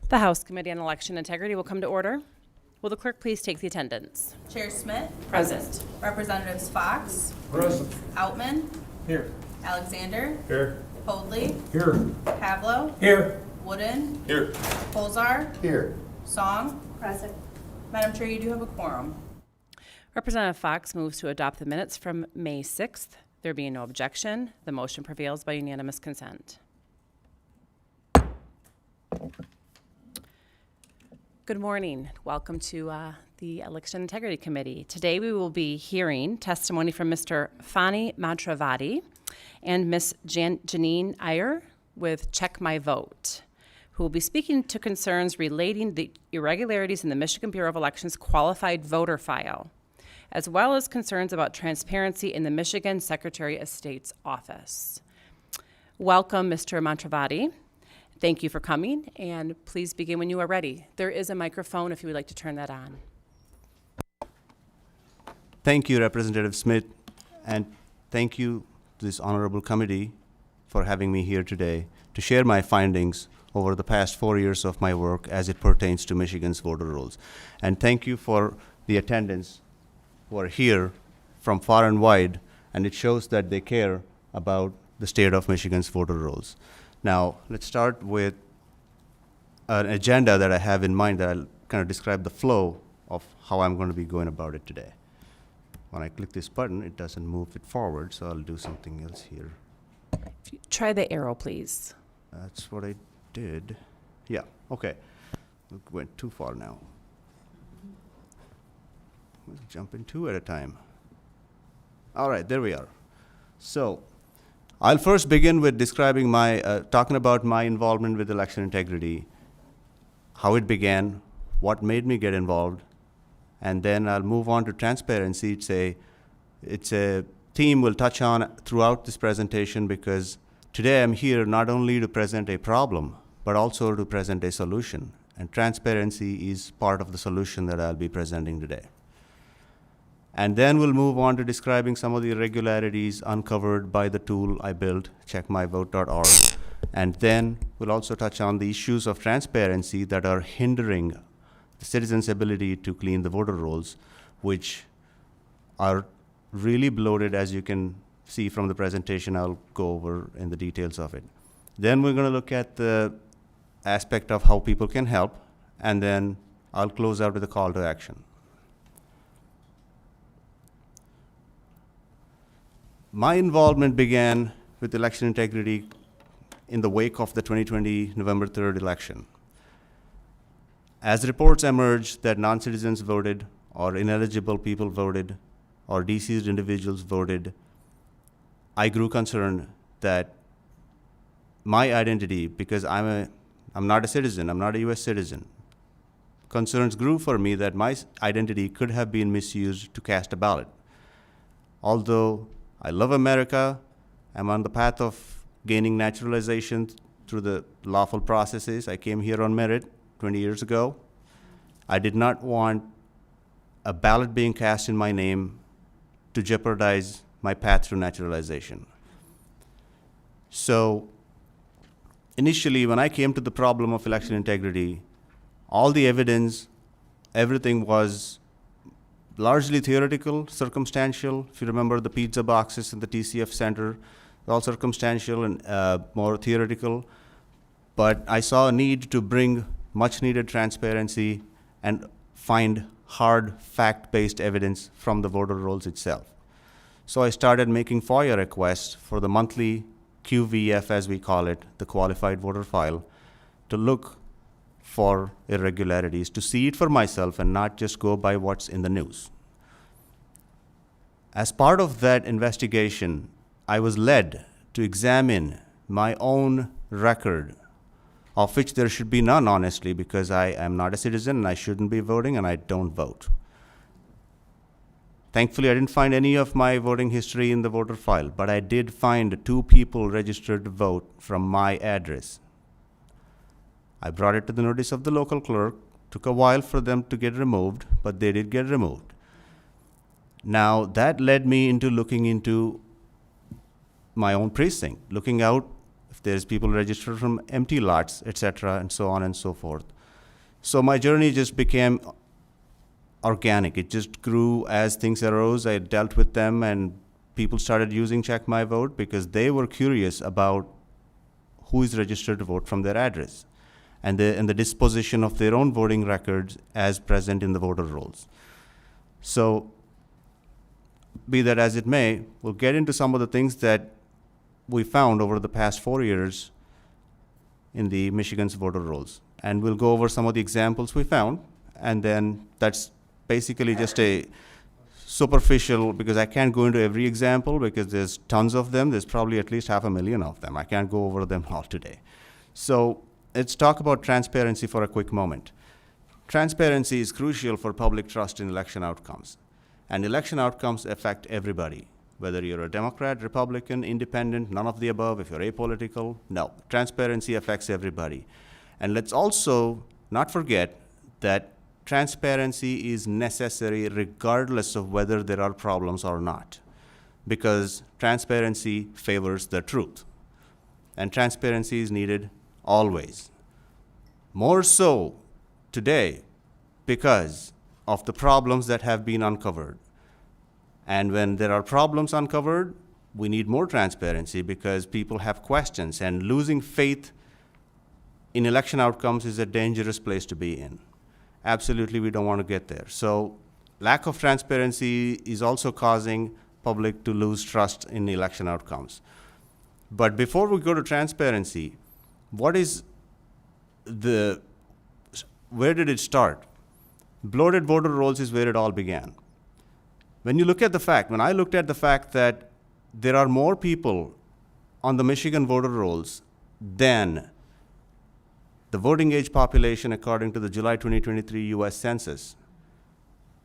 The House Committee on Election Integrity will come to order. Will the clerk please take the attendance? Chair Smith. Present. Representatives Fox. Present. Outman. Here. Alexander. Here. Hoadley. Here. Pavlo. Here. Wooden. Here. Colzar. Here. Song. Present. Madam Chair, you do have a quorum. Representative Fox moves to adopt the minutes from May 6th. There being no objection, the motion prevails by unanimous consent. Good morning. Welcome to the Election Integrity Committee. Today we will be hearing testimony from Mr. Fani Mantravati and Ms. Janine Iyer with Check My Vote, who will be speaking to concerns relating the irregularities in the Michigan Bureau of Elections qualified voter file, as well as concerns about transparency in the Michigan Secretary of State's office. Welcome, Mr. Mantravati. Thank you for coming, and please begin when you are ready. There is a microphone if you would like to turn that on. Thank you, Representative Smith, and thank you to this honorable committee for having me here today to share my findings over the past 4 years of my work as it pertains to Michigan's voter rolls. And thank you for the attendance who are here from far and wide, and it shows that they care about the state of Michigan's voter rolls. Now, let's start with an agenda that I have in mind that I'll kind of describe the flow of how I'm going to be going about it today. When I click this button, it doesn't move it forward, so I'll do something else here. If you try the arrow, please. That's what I did. Yeah, okay. We went too far now. Let's jump in two at a time. All right, there we are. So, I'll first begin with describing talking about my involvement with election integrity, how it began, what made me get involved, and then I'll move on to transparency. It's a theme we'll touch on throughout this presentation because today I'm here not only to present a problem, but also to present a solution. And transparency is part of the solution that I'll be presenting today. And then we'll move on to describing some of the irregularities uncovered by the tool I built, checkmyvote.org. And then we'll also touch on the issues of transparency that are hindering the citizens' ability to clean the voter rolls, which are really bloated, as you can see from the presentation. I'll go over in the details of it. Then we're going to look at the aspect of how people can help, and then I'll close out with a call to action. My involvement began with election integrity in the wake of the 2020 November 3rd election. As reports emerged that non-citizens voted, or ineligible people voted, or deceased individuals voted, I grew concerned that my identity, because I'm not a citizen, I'm not a US citizen, concerns grew for me that my identity could have been misused to cast a ballot. Although I love America, I'm on the path of gaining naturalization through the lawful processes. I came here on merit 20 years ago. I did not want a ballot being cast in my name to jeopardize my path to naturalization. So initially, when I came to the problem of election integrity, all the evidence, everything was largely theoretical, circumstantial. If you remember the pizza boxes in the TCF Center, all circumstantial and more theoretical. But I saw a need to bring much needed transparency and find hard fact-based evidence from the voter rolls itself. So I started making FOIA requests for the monthly QVF, as we call it, the qualified voter file, to look for irregularities, to see it for myself and not just go by what's in the news. As part of that investigation, I was led to examine my own record, of which there should be none, honestly, because I am not a citizen and I shouldn't be voting and I don't vote. Thankfully, I didn't find any of my voting history in the voter file, but I did find 2 people registered to vote from my address. I brought it to the notice of the local clerk. Took a while for them to get removed, but they did get removed. Now, that led me into looking into my own precinct, looking out if there's people registered from empty lots, etc., and so on and so forth. So my journey just became organic. It just grew as things arose. I dealt with them, and people started using Check My Vote because they were curious about who is registered to vote from their address and the disposition of their own voting records as present in the voter rolls. So, be that as it may, we'll get into some of the things that we found over the past 4 years in the Michigan's voter rolls. And we'll go over some of the examples we found, and then that's basically just a superficial, because I can't go into every example because there's tons of them. There's probably at least 500,000 of them. I can't go over them all today. So let's talk about transparency for a quick moment. Transparency is crucial for public trust in election outcomes. And election outcomes affect everybody, whether you're a Democrat, Republican, independent, none of the above, if you're apolitical. No, transparency affects everybody. And let's also not forget that transparency is necessary regardless of whether there are problems or not, because transparency favors the truth. And transparency is needed always. More so today because of the problems that have been uncovered. And when there are problems uncovered, we need more transparency because people have questions, and losing faith in election outcomes is a dangerous place to be in. Absolutely, we don't want to get there. So lack of transparency is also causing public to lose trust in election outcomes. But before we go to transparency, where did it start? Bloated voter rolls is where it all began. When I looked at the fact that there are more people on the Michigan voter rolls than the voting age population according to the July 2023 US Census.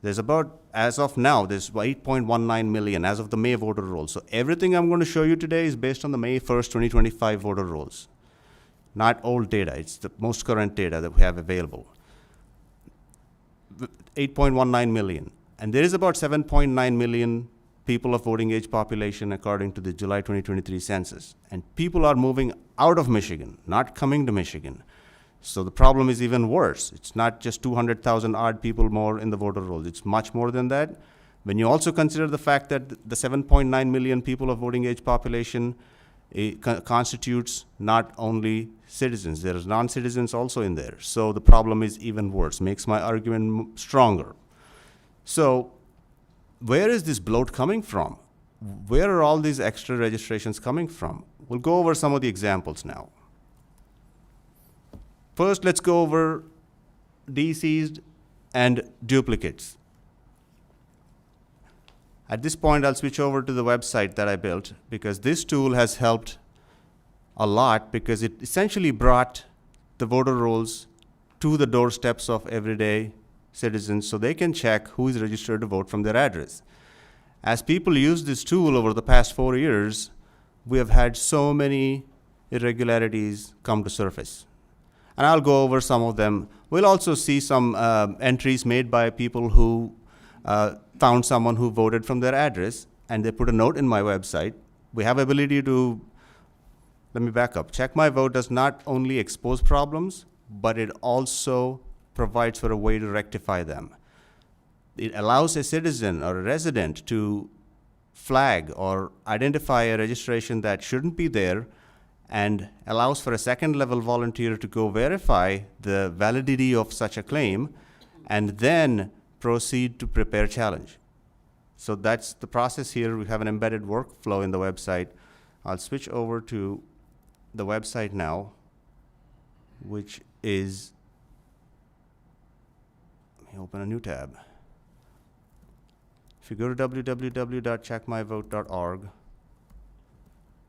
There's about, as of now, there's 8.19 million as of the May voter rolls. So everything I'm going to show you today is based on the May 1st, 2025 voter rolls. Not old data, it's the most current data that we have available. 8.19 million. And there is about 7.9 million people of voting age population according to the July 2023 census. And people are moving out of Michigan, not coming to Michigan. So the problem is even worse. It's not just 200,000 odd people more in the voter rolls. It's much more than that. When you also consider the fact that the 7.9 million people of voting age population constitutes not only citizens, there's non-citizens also in there. So the problem is even worse, makes my argument stronger. So where is this bloat coming from? Where are all these extra registrations coming from? We'll go over some of the examples now. First, let's go over deseized and duplicates. At this point, I'll switch over to the website that I built because this tool has helped a lot because it essentially brought the voter rolls to the doorsteps of everyday citizens so they can check who is registered to vote from their address. As people use this tool over the past 4 years, we have had so many irregularities come to surface. And I'll go over some of them. We'll also see some entries made by people who found someone who voted from their address, and they put a note in my website. We have ability to, let me back up. Check My Vote does not only expose problems, but it also provides for a way to rectify them. It allows a citizen or a resident to flag or identify a registration that shouldn't be there, and allows for a second-level volunteer to go verify the validity of such a claim and then proceed to prepare challenge. So that's the process here. We have an embedded workflow in the website. I'll switch over to the website now, which is, let me open a new tab. If you go to www.checkmyvote.org,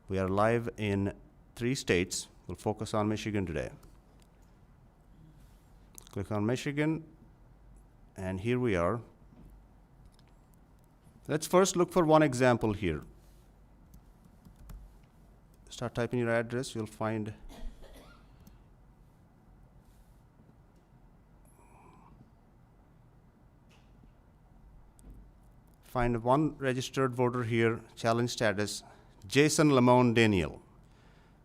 we are live in 3 states. We'll focus on Michigan today. Click on Michigan, and here we are. Let's first look for one example here. Start typing your address, you'll find one registered voter here, challenge status, Jason Lamone Daniel.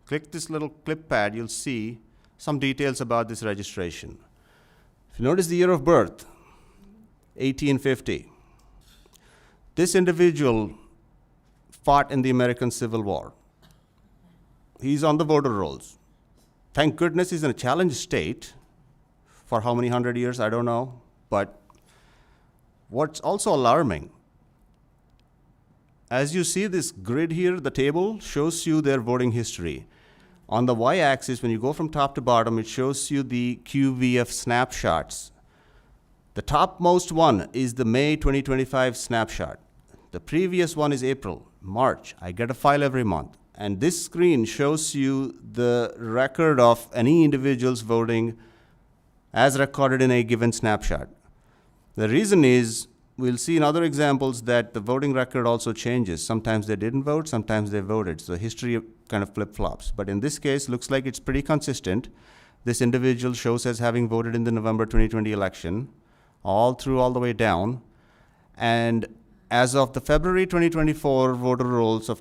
Click this little clip pad, you'll see some details about this registration. If you notice the year of birth, 1850. This individual fought in the American Civil War. He's on the voter rolls. Thank goodness he's in a challenged state for how many 100 years, I don't know. But what's also alarming, as you see this grid here, the table shows you their voting history. On the y-axis, when you go from top to bottom, it shows you the QVF snapshots. The topmost one is the May 2025 snapshot. The previous one is April, March. I get a file every month. And this screen shows you the record of any individual's voting as recorded in a given snapshot. The reason is, we'll see in other examples that the voting record also changes. Sometimes they didn't vote, sometimes they voted. So history kind of flip-flops. But in this case, looks like it's pretty consistent. This individual shows as having voted in the November 2020 election, all the way down. And as of the February 2024 voter rolls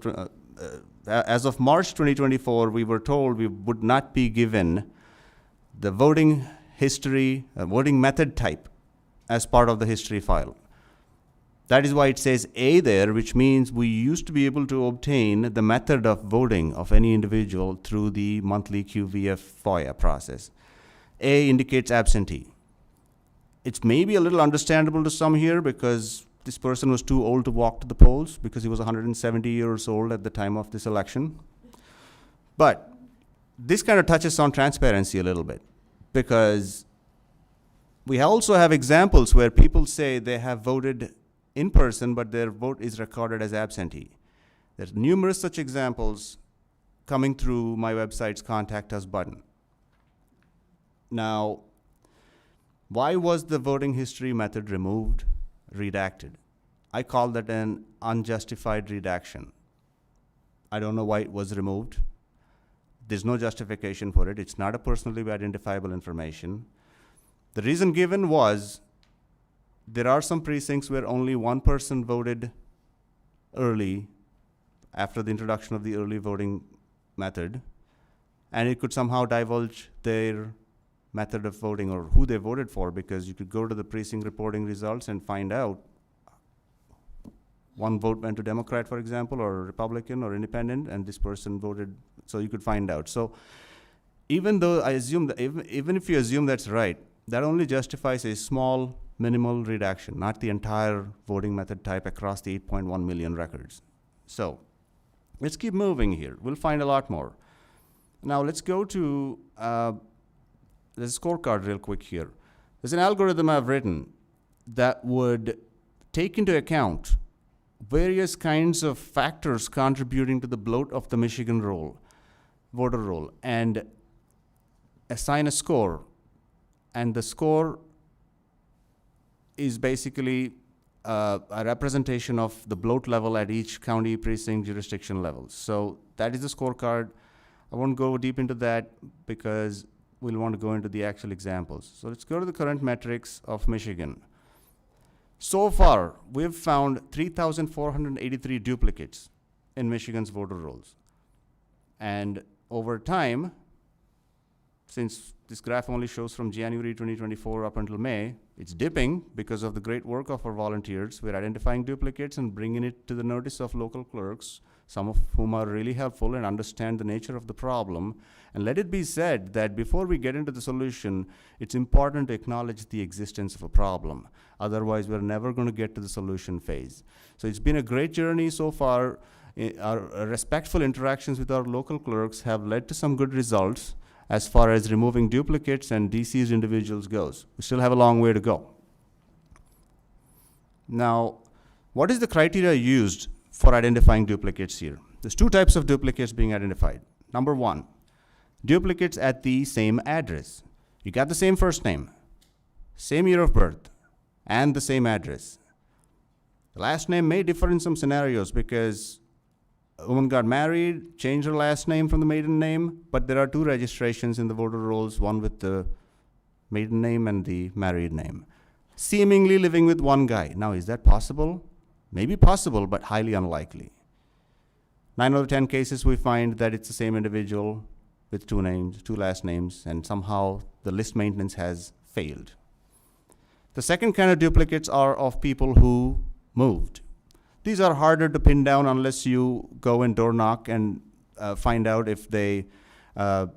as of March 2024, we were told we would not be given the voting history, voting method type as part of the history file. That is why it says A there, which means we used to be able to obtain the method of voting of any individual through the monthly QVF FOIA process. A indicates absentee. It's maybe a little understandable to some here because this person was too old to walk to the polls because he was 170 years old at the time of this election. But this kind of touches on transparency a little bit because we also have examples where people say they have voted in person, but their vote is recorded as absentee. There's numerous such examples coming through my website's Contact Us button. Now, why was the voting history method removed, redacted? I call that an unjustified redaction. I don't know why it was removed. There's no justification for it. It's not a personally identifiable information. The reason given was there are some precincts where only one person voted early after the introduction of the early voting method, and it could somehow divulge their method of voting or who they voted for, because you could go to the precinct reporting results and find out one vote went to Democrat, for example, or Republican or Independent, and this person voted, so you could find out. So even though I assume that, even if you assume that's right, that only justifies a small minimal redaction, not the entire voting method type across the 8.1 million records. So let's keep moving here. We'll find a lot more. Now let's go to the scorecard real quick here. There's an algorithm I've written that would take into account various kinds of factors contributing to the bloat of the Michigan voter roll, and assign a score. And the score is basically a representation of the bloat level at each county, precinct, jurisdiction level. So that is the scorecard. I won't go deep into that because we'll want to go into the actual examples. So let's go to the current metrics of Michigan. So far, we've found 3,483 duplicates in Michigan's voter rolls. And over time, since this graph only shows from January 2024 up until May, it's dipping because of the great work of our volunteers. We're identifying duplicates and bringing it to the notice of local clerks, some of whom are really helpful and understand the nature of the problem. And let it be said that before we get into the solution, it's important to acknowledge the existence of a problem. Otherwise, we're never going to get to the solution phase. So it's been a great journey so far. Our respectful interactions with our local clerks have led to some good results as far as removing duplicates and deceased individuals goes. We still have a long way to go. Now, what is the criteria used for identifying duplicates here? There's two types of duplicates being identified. Number one, duplicates at the same address. You got the same first name, same year of birth, and the same address. The last name may differ in some scenarios because a woman got married, changed her last name from the maiden name, but there are two registrations in the voter rolls, one with the maiden name and the married name. Seemingly living with one guy. Now, is that possible? Maybe possible, but highly unlikely. 9 out of 10 cases, we find that it's the same individual with two names, two last names, and somehow the list maintenance has failed. The second kind of duplicates are of people who moved. These are harder to pin down unless you go and door knock and find out if they are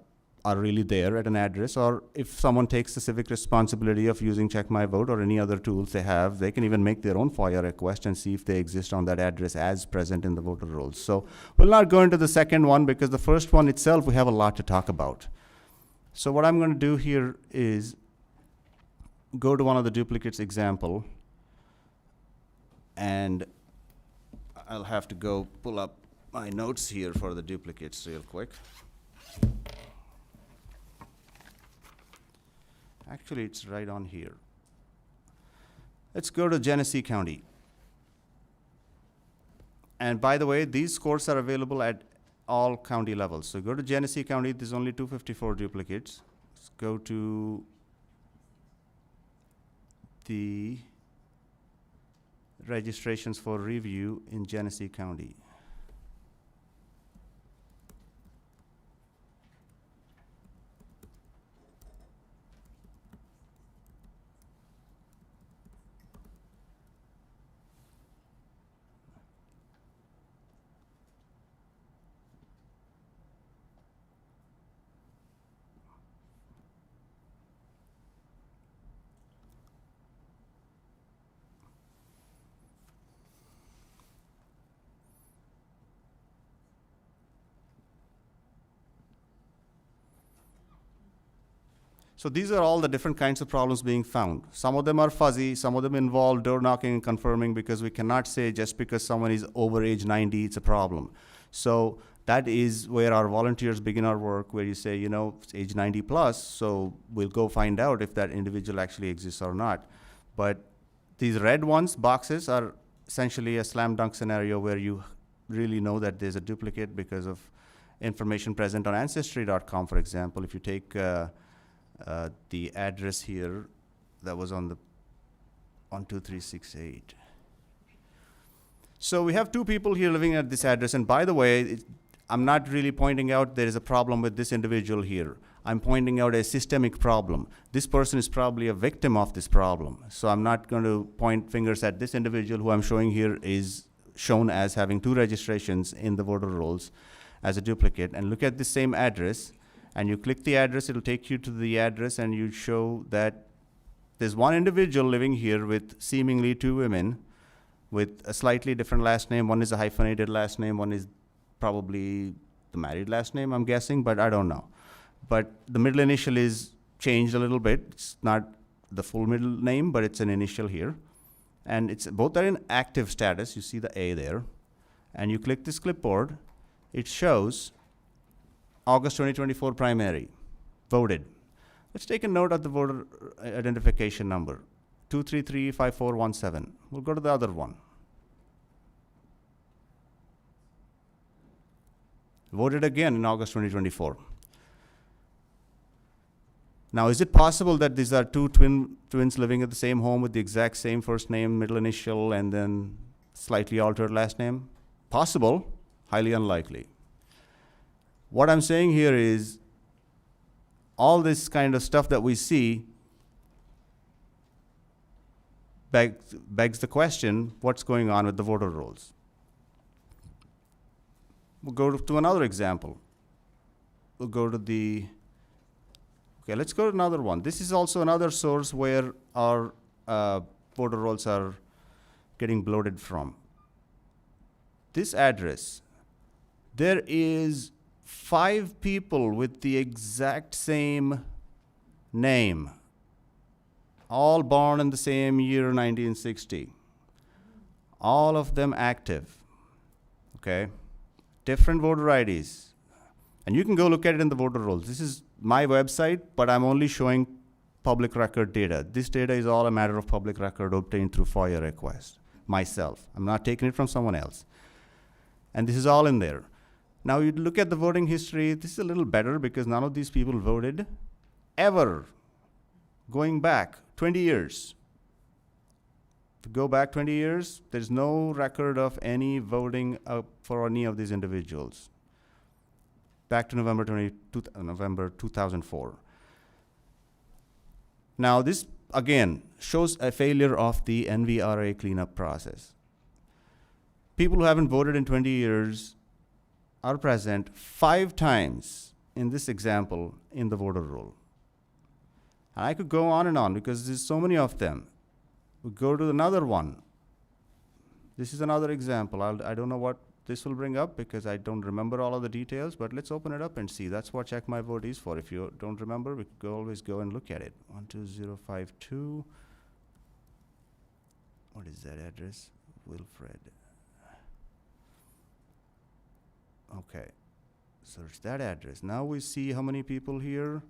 really there at an address, or if someone takes the civic responsibility of using Check My Vote or any other tools they have, they can even make their own FOIA request and see if they exist on that address as present in the voter rolls. So we'll not go into the second one because the first one itself we have a lot to talk about. So what I'm going to do here is go to one of the duplicates example, and I'll have to go pull up my notes here for the duplicates real quick. Actually, it's right on here. Let's go to Genesee County. And by the way, these scores are available at all county levels. So go to Genesee County, there's only 254 duplicates. Let's go to the registrations for review in Genesee County. So these are all the different kinds of problems being found. Some of them are fuzzy, some of them involve door knocking and confirming, because we cannot say just because someone is over age 90, it's a problem. So that is where our volunteers begin our work, where you say, you know, it's age 90 plus, so we'll go find out if that individual actually exists or not. But these red ones, boxes, are essentially a slam dunk scenario where you really know that there's a duplicate because of information present on Ancestry.com, for example. If you take the address here that was on the 12368. So we have two people here living at this address, and by the way, I'm not really pointing out there is a problem with this individual here. I'm pointing out a systemic problem. This person is probably a victim of this problem. So I'm not going to point fingers at this individual who I'm showing here is shown as having two registrations in the voter rolls as a duplicate. And look at the same address, and you click the address, it'll take you to the address, and you show that there's one individual living here with seemingly two women with a slightly different last name. One is a hyphenated last name, one is probably the married last name, I'm guessing, but I don't know. But the middle initial is changed a little bit. It's not the full middle name, but it's an initial here. And it's both are in active status. You see the A there. And you click this clipboard, it shows August 2024 primary, voted. Let's take a note of the voter identification number, 2335417. We'll go to the other one. Voted again in August 2024. Now, is it possible that these are two twins living at the same home with the exact same first name, middle initial, and then slightly altered last name? Possible, highly unlikely. What I'm saying here is all this kind of stuff that we see begs the question, what's going on with the voter rolls? We'll go to another example. We'll go to the, okay, let's go to another one. This is also another source where our voter rolls are getting bloated from. This address, there is 5 people with the exact same name, all born in the same year, 1960. All of them active, okay? Different voter IDs. And you can go look at it in the voter rolls. This is my website, but I'm only showing public record data. This data is all a matter of public record obtained through FOIA request, myself. I'm not taking it from someone else. And this is all in there. Now you look at the voting history, this is a little better because none of these people voted ever, going back 20 years. To go back 20 years, there's no record of any voting for any of these individuals. Back to November 2004. Now this again, shows a failure of the NVRA cleanup process. People who haven't voted in 20 years are present 5 times in this example in the voter roll. And I could go on and on because there's so many of them. We go to another one. This is another example. I don't know what this will bring up because I don't remember all of the details, but let's open it up and see. That's what Check My Vote is for. If you don't remember, we could always go and look at it. 12052. What is that address? Wilfred. Okay, search that address. Now we see how many people here.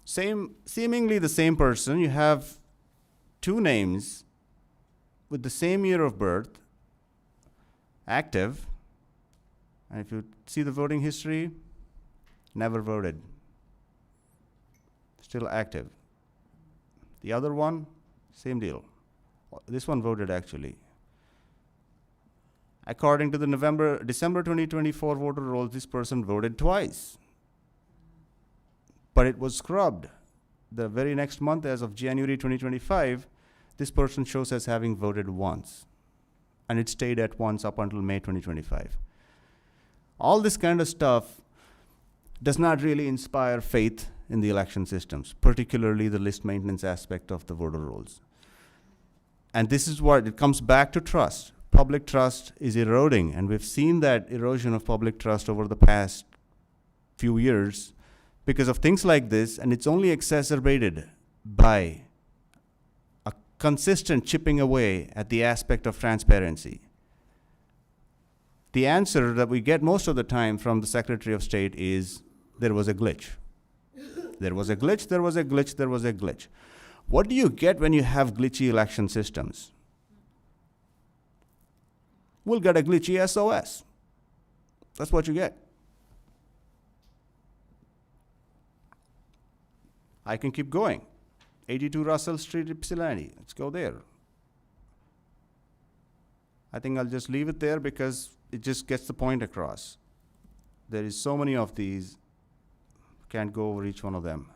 Seemingly the same person. You have 2 names with the same year of birth, active. And if you see the voting history, never voted. Still active. The other one, same deal. This one voted actually. According to the December 2024 voter rolls, this person voted twice. But it was scrubbed. The very next month, as of January 2025, this person shows as having voted once. And it stayed at once up until May 2025. All this kind of stuff does not really inspire faith in the election systems, particularly the list maintenance aspect of the voter rolls. And this is what it comes back to trust. Public trust is eroding, and we've seen that erosion of public trust over the past few years because of things like this, and it's only exacerbated by a consistent chipping away at the aspect of transparency. The answer that we get most of the time from the Secretary of State is, there was a glitch. There was a glitch, there was a glitch, there was a glitch. What do you get when you have glitchy election systems? We'll get a glitchy SOS. That's what you get. I can keep going. 82 Russell Street, Ypsilanti. Let's go there. I think I'll just leave it there because it just gets the point across. There is so many of these. Can't go over each one of them.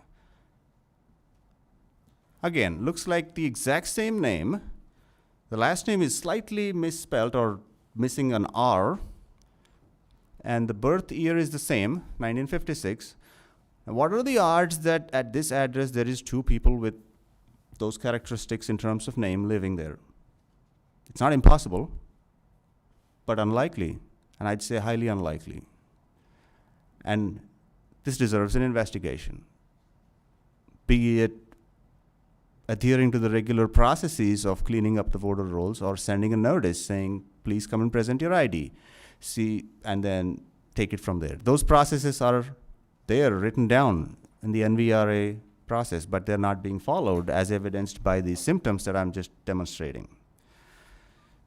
Again, looks like the exact same name. The last name is slightly misspelled or missing an R, and the birth year is the same, 1956. And what are the odds that at this address there is 2 people with those characteristics in terms of name living there? It's not impossible, but unlikely, and I'd say highly unlikely. And this deserves an investigation, be it adhering to the regular processes of cleaning up the voter rolls or sending a notice saying, please come and present your ID, see, and then take it from there. Those processes are there, written down in the NVRA process, but they're not being followed as evidenced by the symptoms that I'm just demonstrating.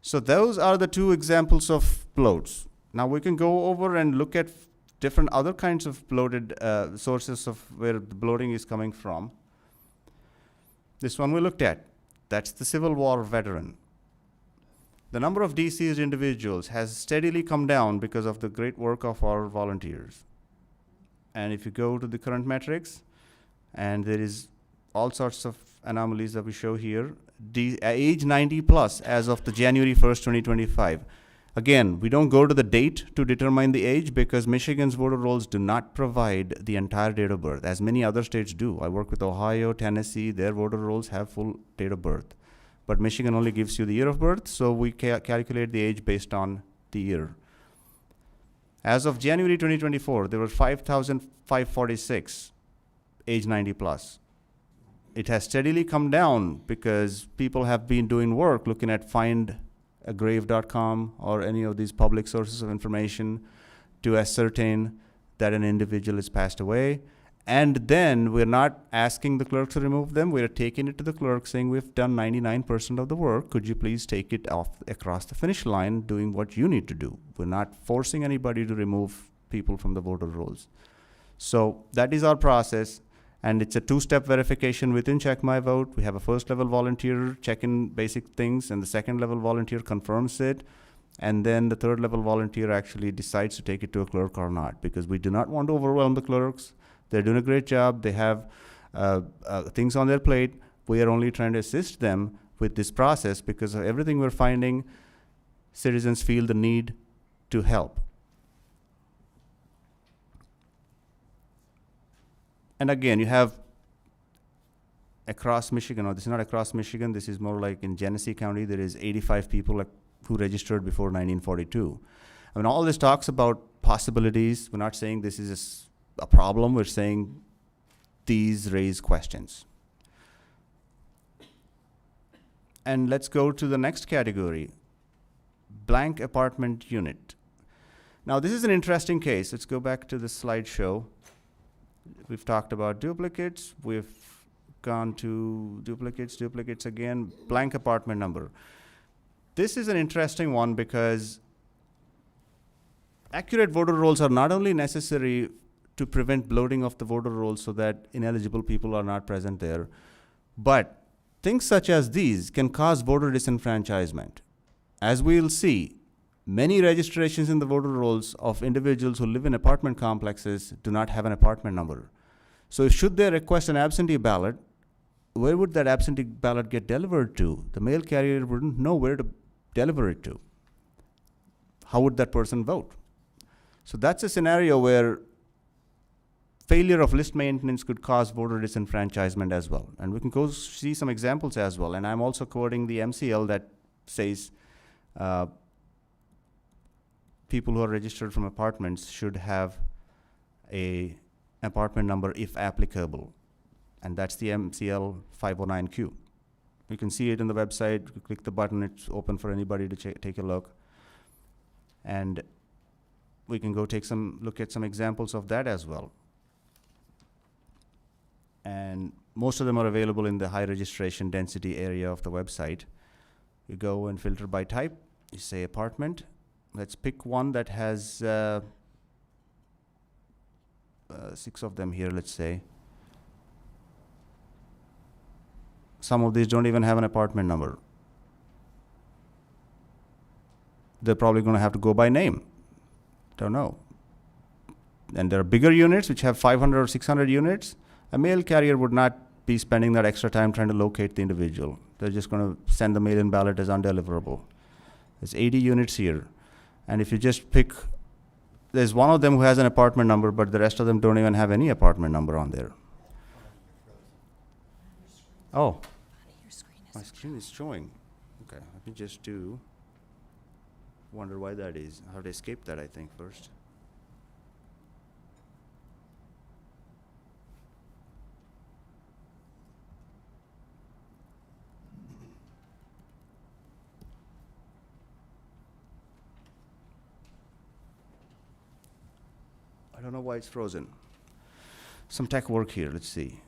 So those are the 2 examples of bloats. Now we can go over and look at different other kinds of bloated sources of where the bloating is coming from. This one we looked at, that's the Civil War veteran. The number of deceased individuals has steadily come down because of the great work of our volunteers. And if you go to the current metrics, and there is all sorts of anomalies that we show here, age 90 plus as of the January 1st, 2025. Again, we don't go to the date to determine the age because Michigan's voter rolls do not provide the entire date of birth, as many other states do. I work with Ohio, Tennessee, their voter rolls have full date of birth. But Michigan only gives you the year of birth, so we calculate the age based on the year. As of January 2024, there were 5,546 age 90 plus. It has steadily come down because people have been doing work looking at findagrave.com or any of these public sources of information to ascertain that an individual has passed away. And then we're not asking the clerk to remove them. We're taking it to the clerk saying, we've done 99% of the work. Could you please take it off across the finish line doing what you need to do? We're not forcing anybody to remove people from the voter rolls. So that is our process. And it's a 2-step verification within Check My Vote. We have a first level volunteer check in basic things, and the second level volunteer confirms it. And then the third level volunteer actually decides to take it to a clerk or not, because we do not want to overwhelm the clerks. They're doing a great job. They have things on their plate. We are only trying to assist them with this process because of everything we're finding, citizens feel the need to help. And again, you have across Michigan, or this is not across Michigan, this is more like in Genesee County, there is 85 people who registered before 1942. I mean, all this talks about possibilities. We're not saying this is a problem. We're saying these raise questions. And let's go to the next category, blank apartment unit. Now, this is an interesting case. Let's go back to the slideshow. We've talked about duplicates. We've gone to duplicates again, blank apartment number. This is an interesting one because accurate voter rolls are not only necessary to prevent bloating of the voter rolls so that ineligible people are not present there, but things such as these can cause voter disenfranchisement. As we'll see, many registrations in the voter rolls of individuals who live in apartment complexes do not have an apartment number. So should they request an absentee ballot, where would that absentee ballot get delivered to? The mail carrier wouldn't know where to deliver it to. How would that person vote? So that's a scenario where failure of list maintenance could cause voter disenfranchisement as well. And we can go see some examples as well. And I'm also quoting the MCL that says people who are registered from apartments should have a apartment number if applicable. And that's the MCL 509Q. You can see it in the website. You click the button, it's open for anybody to take a look. And we can go look at some examples of that as well. And most of them are available in the high registration density area of the website. You go and filter by type. You say apartment. Let's pick one that has 6 of them here, let's say. Some of these don't even have an apartment number. They're probably going to have to go by name. Don't know. And there are bigger units which have 500 or 600 units. A mail carrier would not be spending that extra time trying to locate the individual. They're just going to send the mail-in ballot as undeliverable. There's 80 units here. And if you just pick, there's one of them who has an apartment number, but the rest of them don't even have any apartment number on there. Oh, my screen is showing. Okay, let me just wonder why that is. I have to escape that, I think, first. I don't know why it's frozen. Some tech work here, let's see.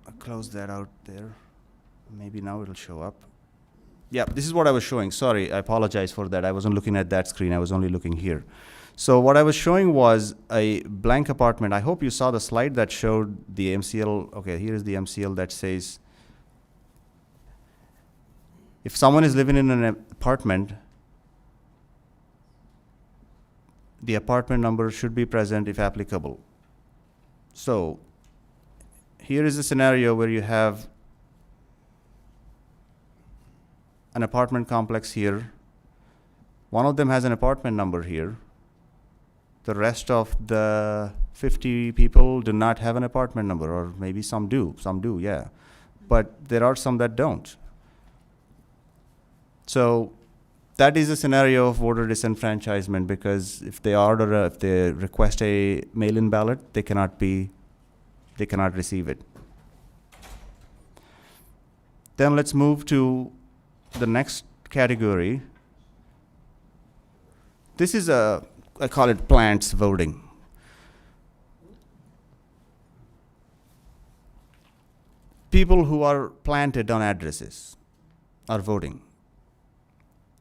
I'll close that out there. Maybe now it'll show up. Yeah, this is what I was showing. Sorry, I apologize for that. I wasn't looking at that screen. I was only looking here. So what I was showing was a blank apartment. I hope you saw the slide that showed the MCL. Okay, here is the MCL that says if someone is living in an apartment, the apartment number should be present if applicable. So here is a scenario where you have an apartment complex here. One of them has an apartment number here. The rest of the 50 people do not have an apartment number, or maybe some do, yeah. But there are some that don't. So that is a scenario of voter disenfranchisement, because if they request a mail-in ballot, they cannot receive it. Then let's move to the next category. This is I call it plants voting. People who are planted on addresses are voting.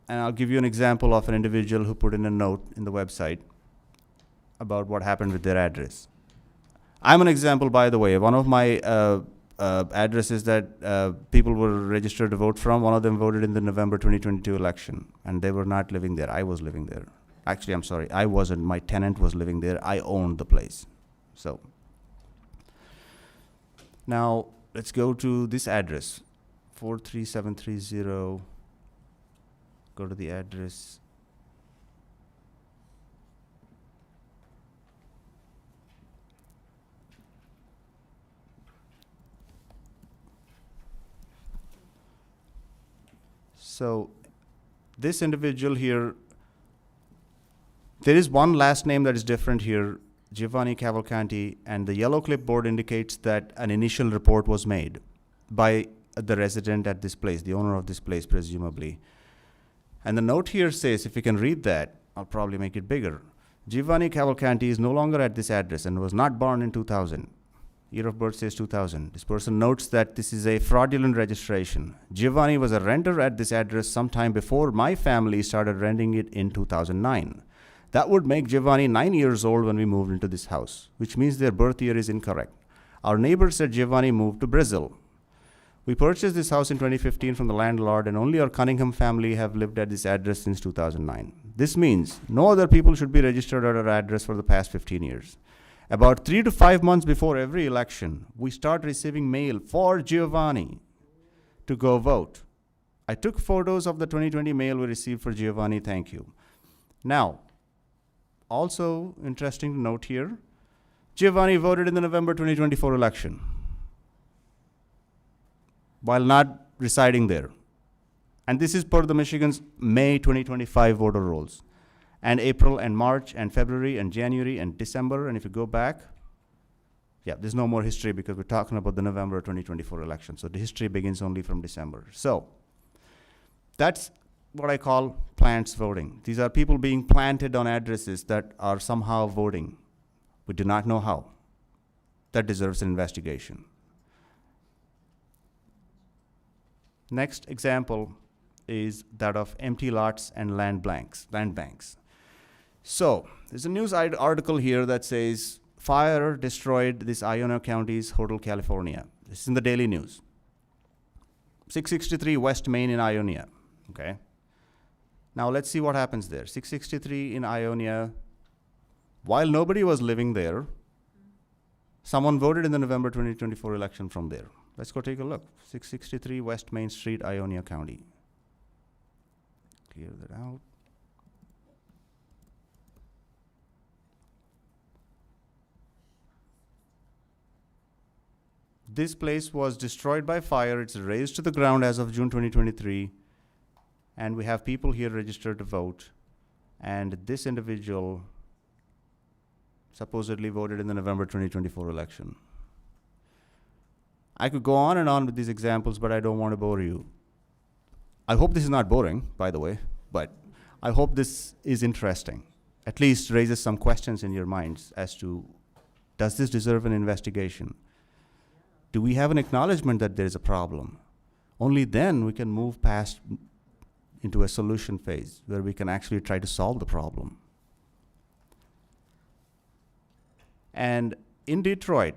And I'll give you an example of an individual who put in a note in the website about what happened with their address. I'm an example, by the way. One of my addresses that people were registered to vote from. One of them voted in the November 2022 election, and they were not living there. I was living there. Actually, I'm sorry, I wasn't. My tenant was living there. I owned the place. So now let's go to this address, 43730. Go to the address. So this individual here, there is one last name that is different here, Giovanni Cavalcanti, and the yellow clipboard indicates that an initial report was made by the resident at this place, the owner of this place, presumably. And the note here says, if you can read that, I'll probably make it bigger. Giovanni Cavalcanti is no longer at this address and was not born in 2000. Year of birth says 2000. This person notes that this is a fraudulent registration. Giovanni was a renter at this address sometime before my family started renting it in 2009. That would make Giovanni 9 years old when we moved into this house, which means their birth year is incorrect. Our neighbor said Giovanni moved to Brazil. We purchased this house in 2015 from the landlord, and only our Cunningham family have lived at this address since 2009. This means no other people should be registered at our address for the past 15 years. About 3 to 5 months before every election, we start receiving mail for Giovanni to go vote. I took photos of the 2020 mail we received for Giovanni. Thank you. Now, also interesting to note here, Giovanni voted in the November 2024 election while not residing there. And this is per the Michigan's May 2025 voter rolls. And April and March and February and January and December. And if you go back, yeah, there's no more history because we're talking about the November 2024 election. So the history begins only from December. So that's what I call plants voting. These are people being planted on addresses that are somehow voting. We do not know how. That deserves an investigation. Next example is that of empty lots and land banks. So there's a news article here that says fire destroyed this Ionia County's Hoadley, California. This is in the Daily News. 663 West Main in Ionia. Okay. Now let's see what happens there. 663 in Ionia. While nobody was living there, someone voted in the November 2024 election from there. Let's go take a look. 663 West Main Street, Ionia County. Clear that out. This place was destroyed by fire. It's razed to the ground as of June 2023. And we have people here registered to vote. And this individual supposedly voted in the November 2024 election. I could go on and on with these examples, but I don't want to bore you. I hope this is not boring, by the way, but I hope this is interesting. At least raises some questions in your minds as to, does this deserve an investigation? Do we have an acknowledgement that there is a problem? Only then we can move past into a solution phase where we can actually try to solve the problem. And in Detroit,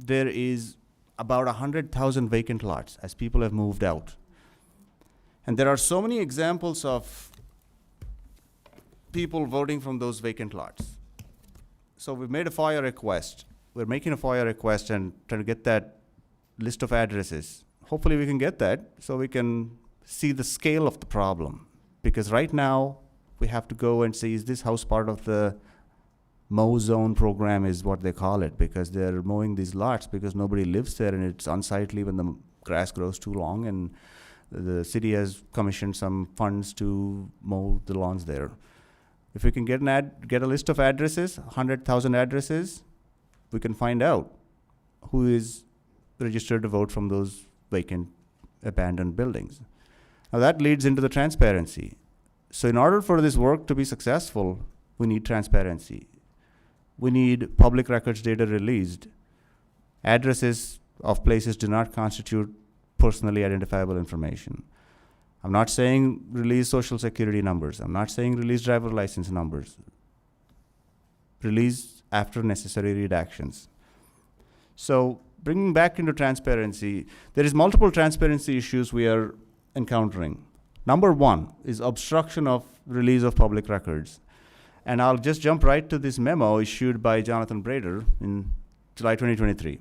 there is about 100,000 vacant lots as people have moved out. And there are so many examples of people voting from those vacant lots. So we've made a FOIA request. We're making a FOIA request and trying to get that list of addresses. Hopefully we can get that so we can see the scale of the problem. Because right now, we have to go and see, is this house part of the mow zone program is what they call it, because they're mowing these lots because nobody lives there and it's unsightly when the grass grows too long, and the city has commissioned some funds to mow the lawns there. If we can get a list of addresses, 100,000 addresses, we can find out who is registered to vote from those vacant, abandoned buildings. Now that leads into the transparency. So in order for this work to be successful, we need transparency. We need public records data released. Addresses of places do not constitute personally identifiable information. I'm not saying release social security numbers. I'm not saying release driver license numbers. Release after necessary redactions. So bringing back into transparency, there is multiple transparency issues we are encountering. Number one is obstruction of release of public records. And I'll just jump right to this memo issued by Jonathan Brader in July 2023.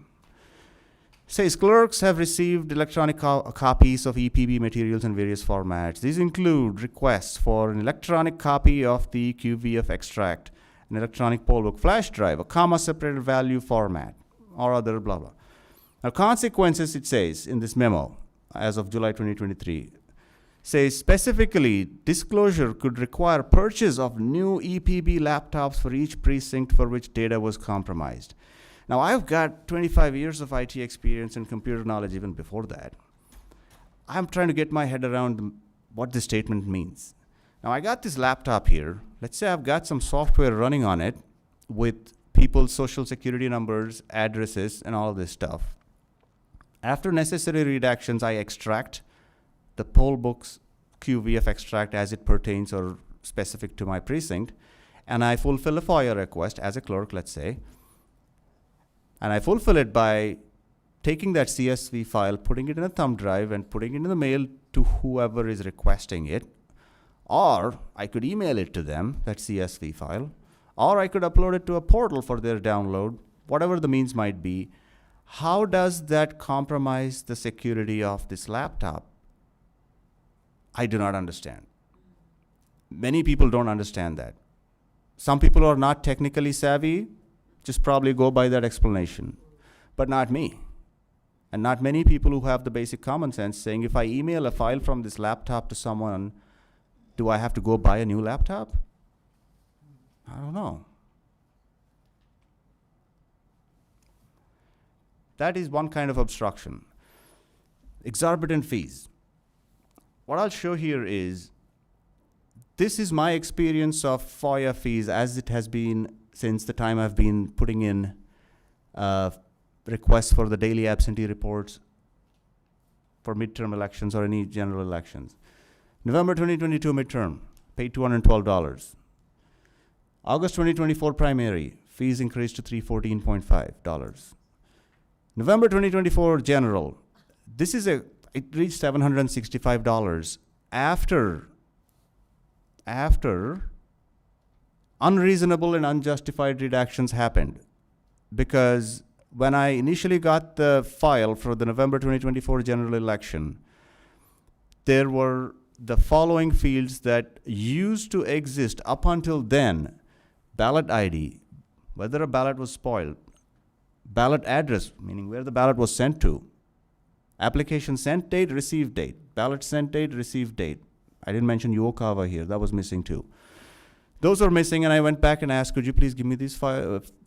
Says clerks have received electronic copies of EPB materials in various formats. These include requests for an electronic copy of the QVF extract, an electronic poll book flash drive, a comma-separated value format, or other blah, blah. Now, consequences, it says in this memo, as of July 2023, says specifically, disclosure could require purchase of new EPB laptops for each precinct for which data was compromised. Now, I've got 25 years of IT experience and computer knowledge even before that. I'm trying to get my head around what this statement means. Now, I got this laptop here. Let's say I've got some software running on it with people's social security numbers, addresses, and all of this stuff. After necessary redactions, I extract the poll book's QVF extract as it pertains or specific to my precinct, and I fulfill a FOIA request as a clerk, let's say. And I fulfill it by taking that CSV file, putting it in a thumb drive, and putting it in the mail to whoever is requesting it. Or I could email it to them, that CSV file. Or I could upload it to a portal for their download, whatever the means might be. How does that compromise the security of this laptop? I do not understand. Many people don't understand that. Some people are not technically savvy, just probably go by that explanation, but not me. And not many people who have the basic common sense saying, if I email a file from this laptop to someone, do I have to go buy a new laptop? I don't know. That is one kind of obstruction. Exorbitant fees. What I'll show here is, this is my experience of FOIA fees as it has been since the time I've been putting in requests for the daily absentee reports for midterm elections or any general elections. November 2022 midterm, paid $212. August 2024 primary, fees increased to $314.5. November 2024 general, it reached $765 after unreasonable and unjustified redactions happened. Because when I initially got the file for the November 2024 general election, there were the following fields that used to exist up until then: ballot ID, whether a ballot was spoiled, ballot address, meaning where the ballot was sent to, application sent date, received date, ballot sent date, received date. I didn't mention Uokawa here, that was missing too. Those are missing, and I went back and asked, could you please give me these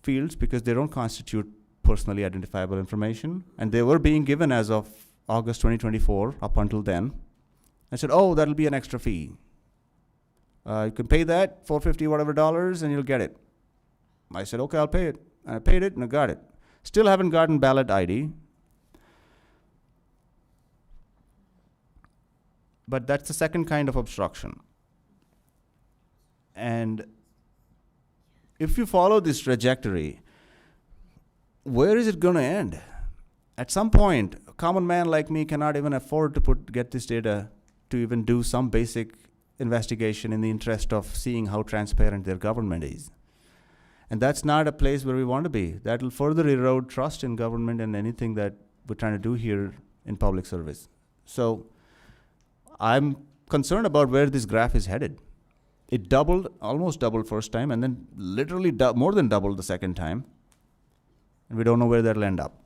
fields, because they don't constitute personally identifiable information, and they were being given as of August 2024 up until then. I said, oh, that'll be an extra fee. You can pay that, $450 whatever dollars, and you'll get it. I said, okay, I'll pay it. And I paid it, and I got it. Still haven't gotten ballot ID. But that's the second kind of obstruction. And if you follow this trajectory, where is it going to end? At some point, a common man like me cannot even afford to get this data to even do some basic investigation in the interest of seeing how transparent their government is. And that's not a place where we want to be. That will further erode trust in government and anything that we're trying to do here in public service. So I'm concerned about where this graph is headed. It doubled, almost doubled first time, and then literally more than doubled the second time. And we don't know where that'll end up.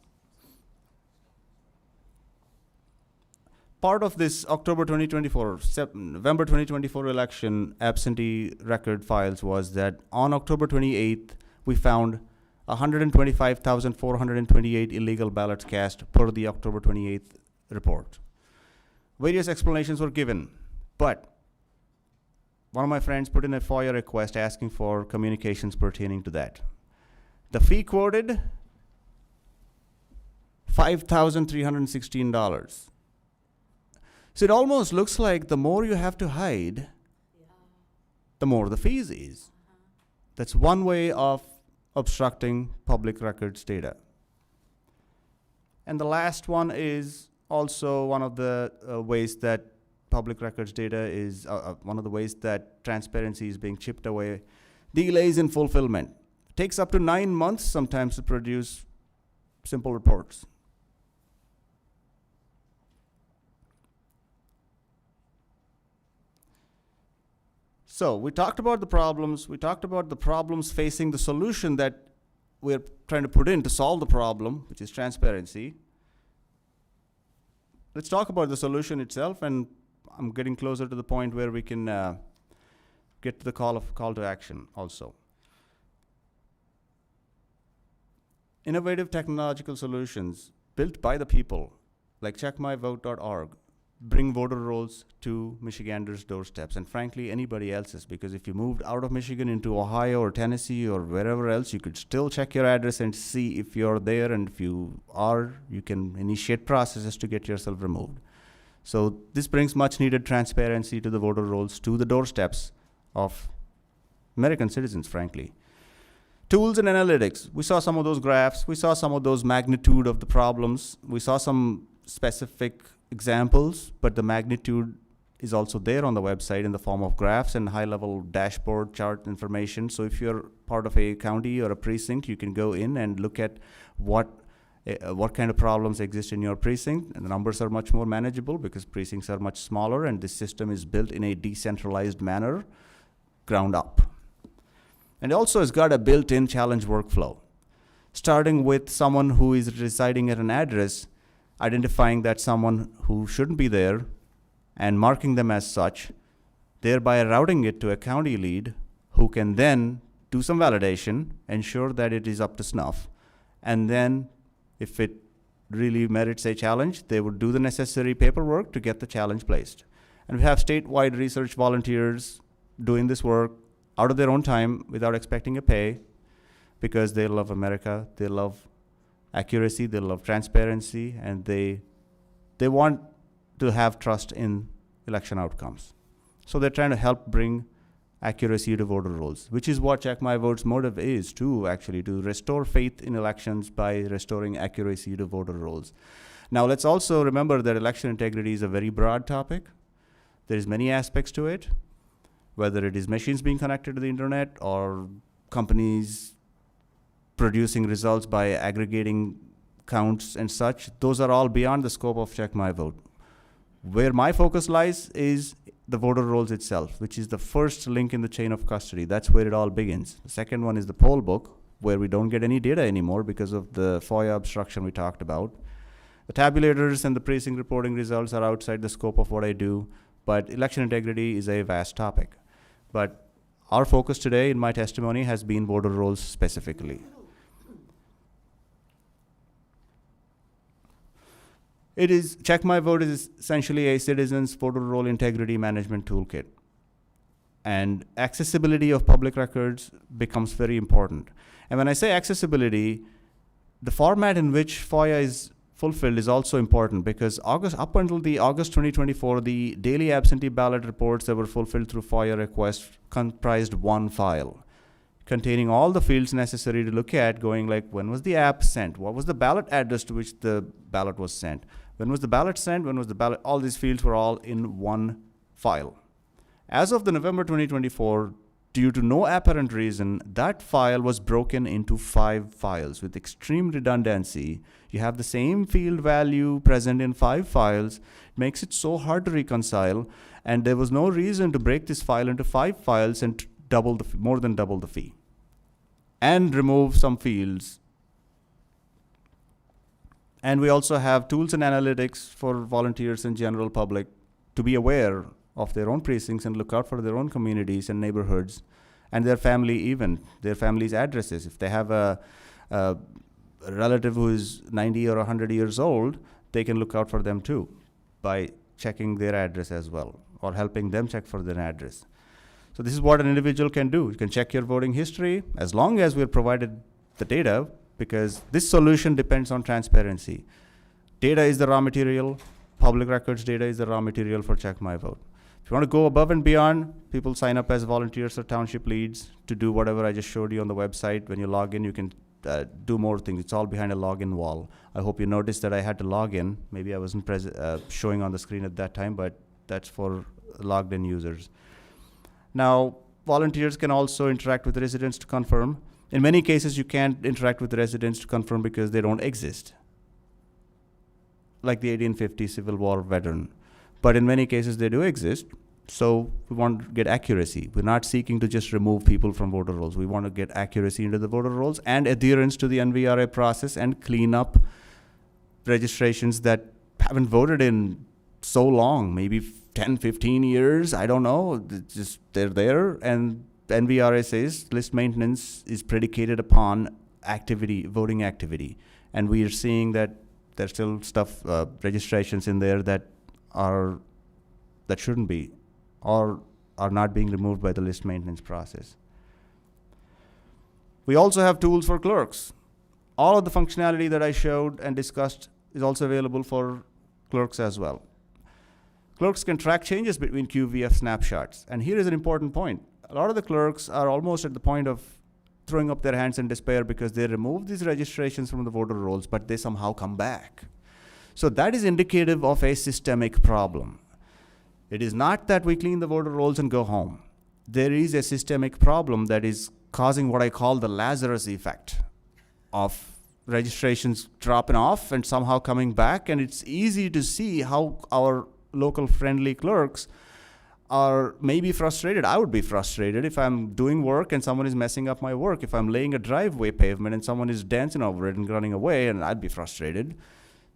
Part of this November 2024 election absentee record files was that on October 28th, we found 125,428 illegal ballots cast per the October 28th report. Various explanations were given, but one of my friends put in a FOIA request asking for communications pertaining to that. The fee quoted, $5,316. So it almost looks like the more you have to hide, the more the fees is. That's one way of obstructing public records data. And the last one is also one of the ways that public records data is one of the ways that transparency is being chipped away. Delays in fulfillment. It takes up to 9 months sometimes to produce simple reports. So we talked about the problems. We talked about the problems facing the solution that we're trying to put in to solve the problem, which is transparency. Let's talk about the solution itself, and I'm getting closer to the point where we can get to the call to action also. Innovative technological solutions built by the people, like checkmyvote.org, bring voter rolls to Michiganders' doorsteps, and frankly, anybody else's, because if you moved out of Michigan into Ohio or Tennessee or wherever else, you could still check your address and see if you're there, and if you are, you can initiate processes to get yourself removed. So this brings much needed transparency to the voter rolls, to the doorsteps of American citizens, frankly. Tools and analytics. We saw some of those graphs. We saw some of those magnitude of the problems. We saw some specific examples, but the magnitude is also there on the website in the form of graphs and high-level dashboard chart information. So if you're part of a county or a precinct, you can go in and look at what kind of problems exist in your precinct. And the numbers are much more manageable because precincts are much smaller, and this system is built in a decentralized manner, ground up. And also it's got a built-in challenge workflow, starting with someone who is residing at an address, identifying that someone who shouldn't be there and marking them as such, thereby routing it to a county lead who can then do some validation, ensure that it is up to snuff, and then if it really merits a challenge, they would do the necessary paperwork to get the challenge placed. And we have statewide research volunteers doing this work out of their own time without expecting a pay, because they love America, they love accuracy, they love transparency, and they want to have trust in election outcomes. So they're trying to help bring accuracy to voter rolls, which is what Check My Vote's motive is too, actually, to restore faith in elections by restoring accuracy to voter rolls. Now let's also remember that election integrity is a very broad topic. There's many aspects to it, whether it is machines being connected to the internet or companies producing results by aggregating counts and such. Those are all beyond the scope of Check My Vote. Where my focus lies is the voter rolls itself, which is the first link in the chain of custody. That's where it all begins. The second one is the poll book, where we don't get any data anymore because of the FOIA obstruction we talked about. The tabulators and the precinct reporting results are outside the scope of what I do, but election integrity is a vast topic. But our focus today in my testimony has been voter rolls specifically. Check My Vote is essentially a citizen's voter roll integrity management toolkit. And accessibility of public records becomes very important. And when I say accessibility, the format in which FOIA is fulfilled is also important, because up until the August 2024, the daily absentee ballot reports that were fulfilled through FOIA requests comprised one file, containing all the fields necessary to look at, going like, when was the app sent? What was the ballot address to which the ballot was sent? When was the ballot sent? When was the ballot? All these fields were all in one file. As of the November 2024, due to no apparent reason, that file was broken into 5 files with extreme redundancy. You have the same field value present in 5 files. It makes it so hard to reconcile, and there was no reason to break this file into 5 files and more than double the fee, and remove some fields. And we also have tools and analytics for volunteers and general public to be aware of their own precincts and look out for their own communities and neighborhoods and their family's addresses. If they have a relative who is 90 or 100 years old, they can look out for them too by checking their address as well, or helping them check for their address. So this is what an individual can do. You can check your voting history as long as we're provided the data, because this solution depends on transparency. Data is the raw material. Public records data is the raw material for Check My Vote. If you want to go above and beyond, people sign up as volunteers or township leads to do whatever I just showed you on the website. When you log in, you can do more things. It's all behind a login wall. I hope you noticed that I had to log in. Maybe I wasn't showing on the screen at that time, but that's for logged in users. Now, volunteers can also interact with residents to confirm. In many cases, you can't interact with the residents to confirm because they don't exist, like the 1850 Civil War veteran. But in many cases, they do exist, so we want to get accuracy. We're not seeking to just remove people from voter rolls. We want to get accuracy into the voter rolls and adherence to the NVRA process and clean up registrations that haven't voted in so long, maybe 10, 15 years, I don't know. They're there, and NVRA says list maintenance is predicated upon activity, voting activity. And we are seeing that there's still registrations in there that shouldn't be, or are not being removed by the list maintenance process. We also have tools for clerks. All of the functionality that I showed and discussed is also available for clerks as well. Clerks can track changes between QVF snapshots. And here is an important point. A lot of the clerks are almost at the point of throwing up their hands in despair because they remove these registrations from the voter rolls, but they somehow come back. So that is indicative of a systemic problem. It is not that we clean the voter rolls and go home. There is a systemic problem that is causing what I call the Lazarus effect of registrations dropping off and somehow coming back. And it's easy to see how our local friendly clerks are maybe frustrated. I would be frustrated if I'm doing work and someone is messing up my work. If I'm laying a driveway pavement and someone is dancing over it and running away, and I'd be frustrated.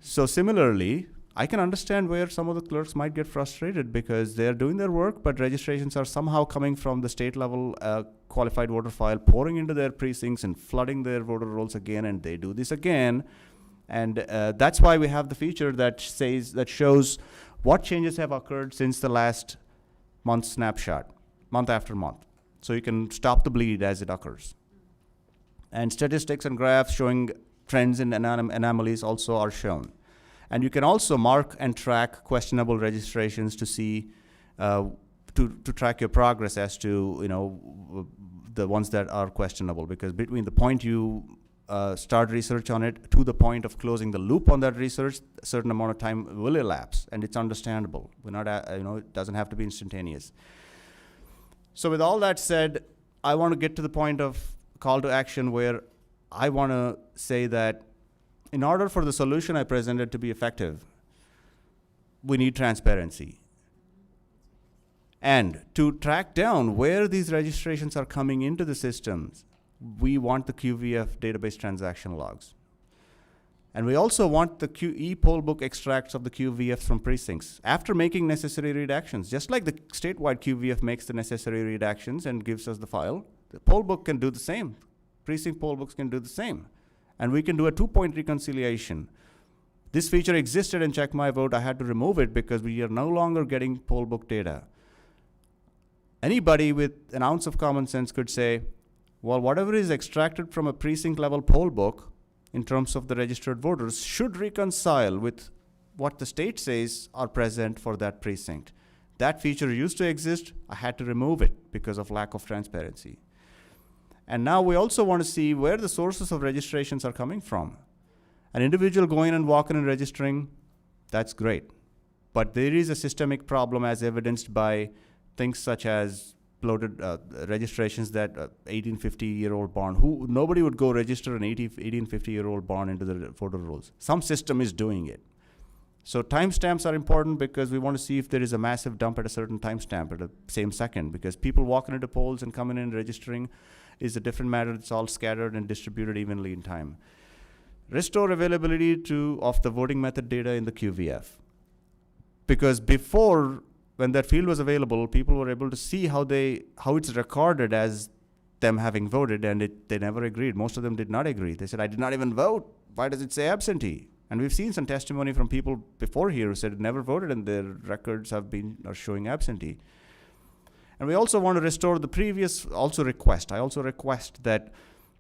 So similarly, I can understand where some of the clerks might get frustrated because they're doing their work, but registrations are somehow coming from the state level qualified voter file, pouring into their precincts and flooding their voter rolls again, and they do this again. And that's why we have the feature that shows what changes have occurred since the last month snapshot, month after month. So you can stop the bleed as it occurs. And statistics and graphs showing trends and anomalies also are shown. And you can also mark and track questionable registrations to see, to track your progress as to, the ones that are questionable. Because between the point you start research on it to the point of closing the loop on that research, a certain amount of time will elapse, and it's understandable. We're not, it doesn't have to be instantaneous. So with all that said, I want to get to the point of call to action where I want to say that in order for the solution I presented to be effective, we need transparency. And to track down where these registrations are coming into the systems, we want the QVF database transaction logs. And we also want the e-poll book extracts of the QVFs from precincts after making necessary redactions. Just like the statewide QVF makes the necessary redactions and gives us the file, the poll book can do the same. Precinct poll books can do the same. And we can do a 2-point reconciliation. This feature existed in Check My Vote. I had to remove it because we are no longer getting poll book data. Anybody with an ounce of common sense could say, well, whatever is extracted from a precinct level poll book in terms of the registered voters should reconcile with what the state says are present for that precinct. That feature used to exist. I had to remove it because of lack of transparency. And now we also want to see where the sources of registrations are coming from. An individual going and walking and registering, that's great. But there is a systemic problem as evidenced by things such as bloated registrations that 1850-year-old born. Nobody would go register an 1850-year-old born into the voter rolls. Some system is doing it. So timestamps are important because we want to see if there is a massive dump at a certain timestamp at the same second, because people walking into polls and coming in and registering is a different matter. It's all scattered and distributed evenly in time. Restore availability of the voting method data in the QVF. Because before, when that field was available, people were able to see how it's recorded as them having voted, and they never agreed. Most of them did not agree. They said, I did not even vote. Why does it say absentee? And we've seen some testimony from people before here who said never voted and their records are showing absentee. And we also want to restore the previous, I also request that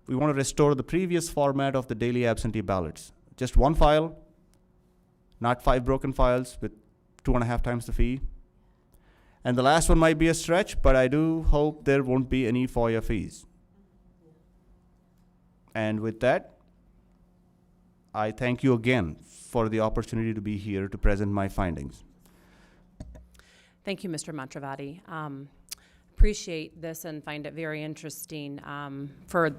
we want to restore the previous format of the daily absentee ballots. Just one file, not 5 broken files with 2.5 times the fee. And the last one might be a stretch, but I do hope there won't be any FOIA fees. And with that, I thank you again for the opportunity to be here to present my findings. Thank you, Mr. Mantravati. Appreciate this and find it very interesting for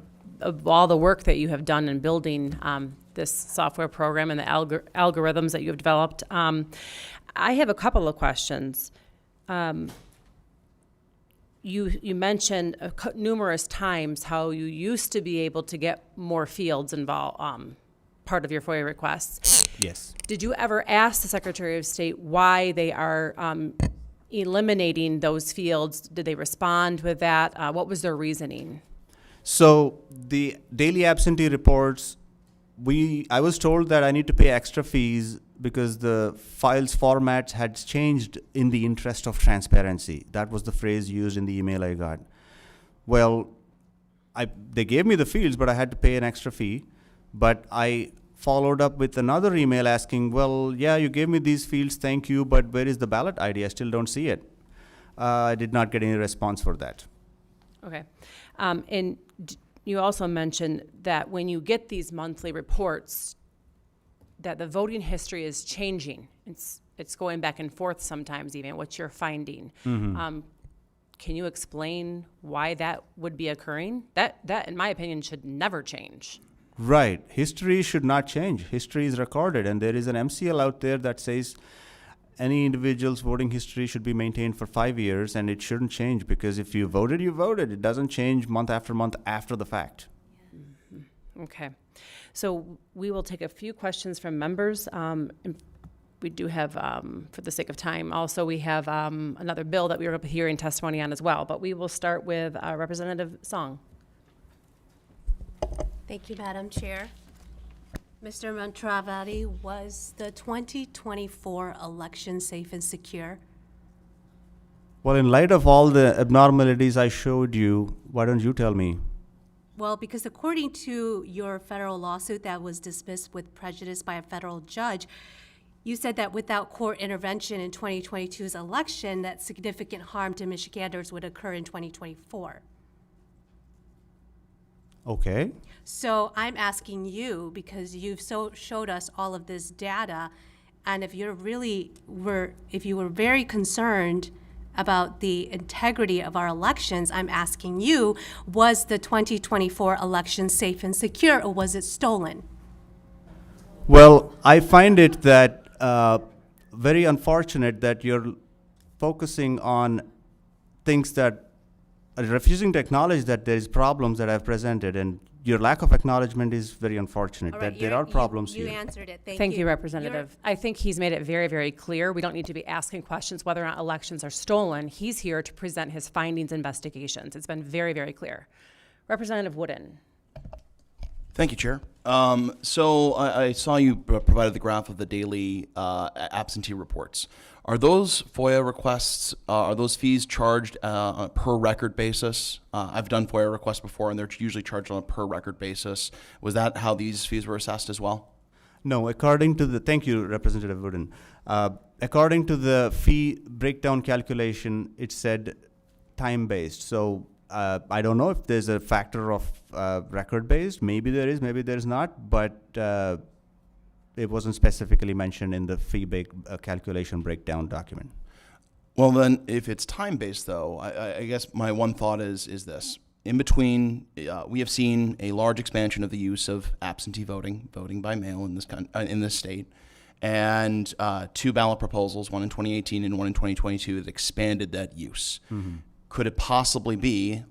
all the work that you have done in building this software program and the algorithms that you have developed. I have a couple of questions. You mentioned numerous times how you used to be able to get more fields involved, part of your FOIA requests. Yes. Did you ever ask the Secretary of State why they are eliminating those fields? Did they respond with that? What was their reasoning? So the daily absentee reports, I was told that I need to pay extra fees because the files formats had changed in the interest of transparency. That was the phrase used in the email I got. Well, they gave me the fields, but I had to pay an extra fee. But I followed up with another email asking, well, yeah, you gave me these fields, thank you, but where is the ballot ID? I still don't see it. I did not get any response for that. Okay. And you also mentioned that when you get these monthly reports, that the voting history is changing. It's going back and forth sometimes even, what you're finding. Mm-hmm. Can you explain why that would be occurring? That, in my opinion, should never change. Right. History should not change. History is recorded, and there is an MCL out there that says any individual's voting history should be maintained for 5 years, and it shouldn't change because if you voted, you voted. It doesn't change month after month after the fact. Mm-hmm. Okay. So we will take a few questions from members. And we do have, for the sake of time, also we have another bill that we are hearing testimony on as well. But we will start with Representative Song. Thank you, Madam Chair. Mr. Mantravati, was the 2024 election safe and secure? Well, in light of all the abnormalities I showed you, why don't you tell me? Well, because according to your federal lawsuit that was dismissed with prejudice by a federal judge, you said that without court intervention in 2022's election, that significant harm to Michiganders would occur in 2024. Okay. So I'm asking you, because you've showed us all of this data, and if you were very concerned about the integrity of our elections, I'm asking you, was the 2024 election safe and secure, or was it stolen? Well, I find it that very unfortunate that you're focusing on things that refusing to acknowledge that there's problems that I've presented, and your lack of acknowledgement is very unfortunate. All right, that there are problems you here. answered it. Thank you, Representative. I think he's made it very, very clear. We don't need to be asking questions whether or not elections are stolen. He's here to present his findings, investigations. It's been very, very clear. Representative Wooden. Thank you, Chair. So I saw you provided the graph of the daily absentee reports. Are those FOIA requests, are those fees charged on a per record basis? I've done FOIA requests before, and they're usually charged on a per record basis. Was that how these fees were assessed as well? No, thank you, Representative Wooden. According to the fee breakdown calculation, it said time-based. So I don't know if there's a factor of record-based. Maybe there is, maybe there's not, but it wasn't specifically mentioned in the fee calculation breakdown document. Well, then, if it's time-based, though, I guess my one thought is this. In between, we have seen a large expansion of the use of absentee voting by mail in this state, and two ballot proposals, one in 2018 and one in 2022, that expanded that use. Mm-hmm. Could it possibly be,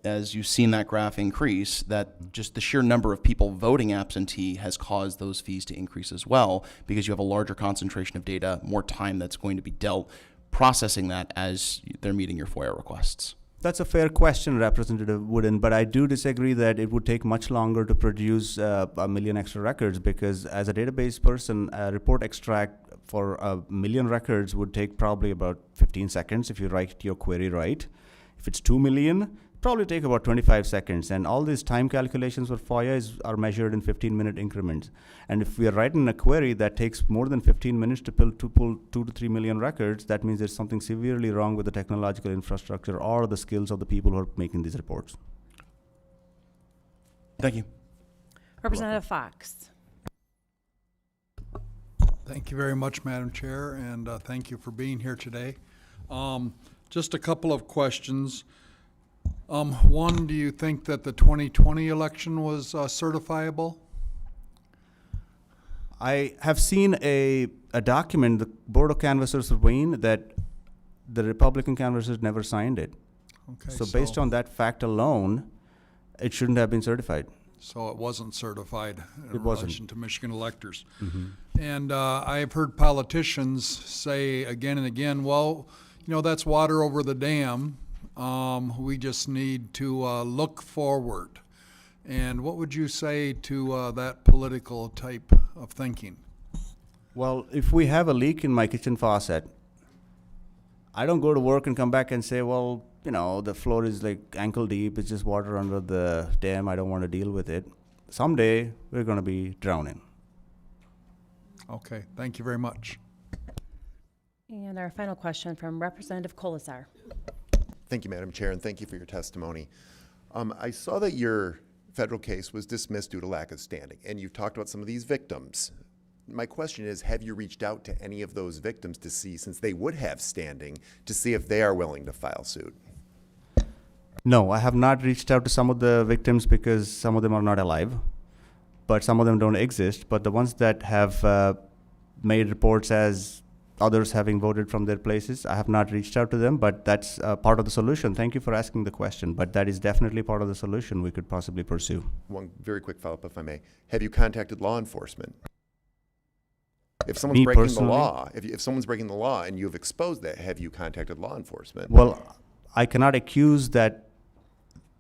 as you've seen that graph increase, that just the sheer number of people voting absentee has caused those fees to increase as well, because you have a larger concentration of data, more time that's going to be dealt processing that as they're meeting your FOIA requests? That's a fair question, Representative Wooden, but I do disagree that it would take much longer to produce a million extra records, because as a database person, a report extract for a million records would take probably about 15 seconds if you write your query right. If it's 2 million, probably take about 25 seconds. And all these time calculations for FOIA are measured in 15-minute increments. And if we are writing a query that takes more than 15 minutes to pull 2 to 3 million records, that means there's something severely wrong with the technological infrastructure or the skills of the people who are making these reports. Thank you. Representative Fox. Thank you very much, Madam Chair, and thank you for being here today. Just a couple of questions. One, do you think that the 2020 election was certifiable? I have seen a document, the Board of Canvassers of Wayne, that the Republican canvassers never signed it. Okay, So based on that fact alone, it shouldn't have been certified. So it wasn't certified in It wasn't. relation to Michigan electors. And I've heard politicians say again and again, well, you know, that's water over the dam. We just need to look forward. And what would you say to that political type of thinking? Well, if we have a leak in my kitchen faucet, I don't go to work and come back and say, well, you know, the floor is like ankle deep, it's just water under the dam, I don't want to deal with it. Someday, we're going to be drowning. Okay, thank you very much. And our final question from Representative Colasar. Thank you, Madam Chair, and thank you for your testimony. I saw that your federal case was dismissed due to lack of standing, and you've talked about some of these victims. My question is, have you reached out to any of those victims to see, since they would have standing, to see if they are willing to file suit? No, I have not reached out to some of the victims because some of them are not alive, but some of them don't exist. But the ones that have made reports as others having voted from their places, I have not reached out to them, but that's part of the solution. Thank you for asking the question, but that is definitely part of the solution we could possibly pursue. One very quick follow-up, if I may. Have you contacted law enforcement? If someone's Me breaking personally? the law, if someone's breaking the law and you've exposed that, have you contacted law enforcement? Well, I cannot accuse that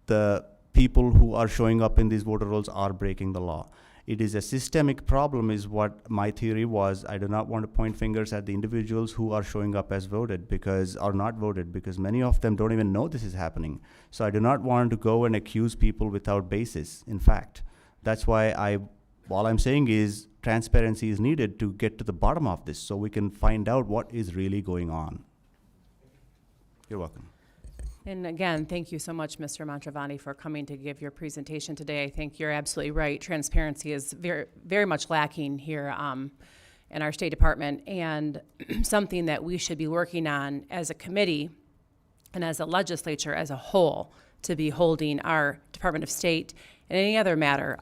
the people who are showing up in these voter rolls are breaking the law. It is a systemic problem is what my theory was. I do not want to point fingers at the individuals who are showing up as voted because are not voted because many of them don't even know this is happening. So I do not want to go and accuse people without basis. In fact, that's why all I'm saying is transparency is needed to get to the bottom of this so we can find out what is really going on. You're welcome. And again, thank you so much, Mr. Mantravani, for coming to give your presentation today. I think you're absolutely right. Transparency is very, very much lacking here in our State Department, and something that we should be working on as a committee and as a legislature as a whole to be holding our Department of State and any other matter,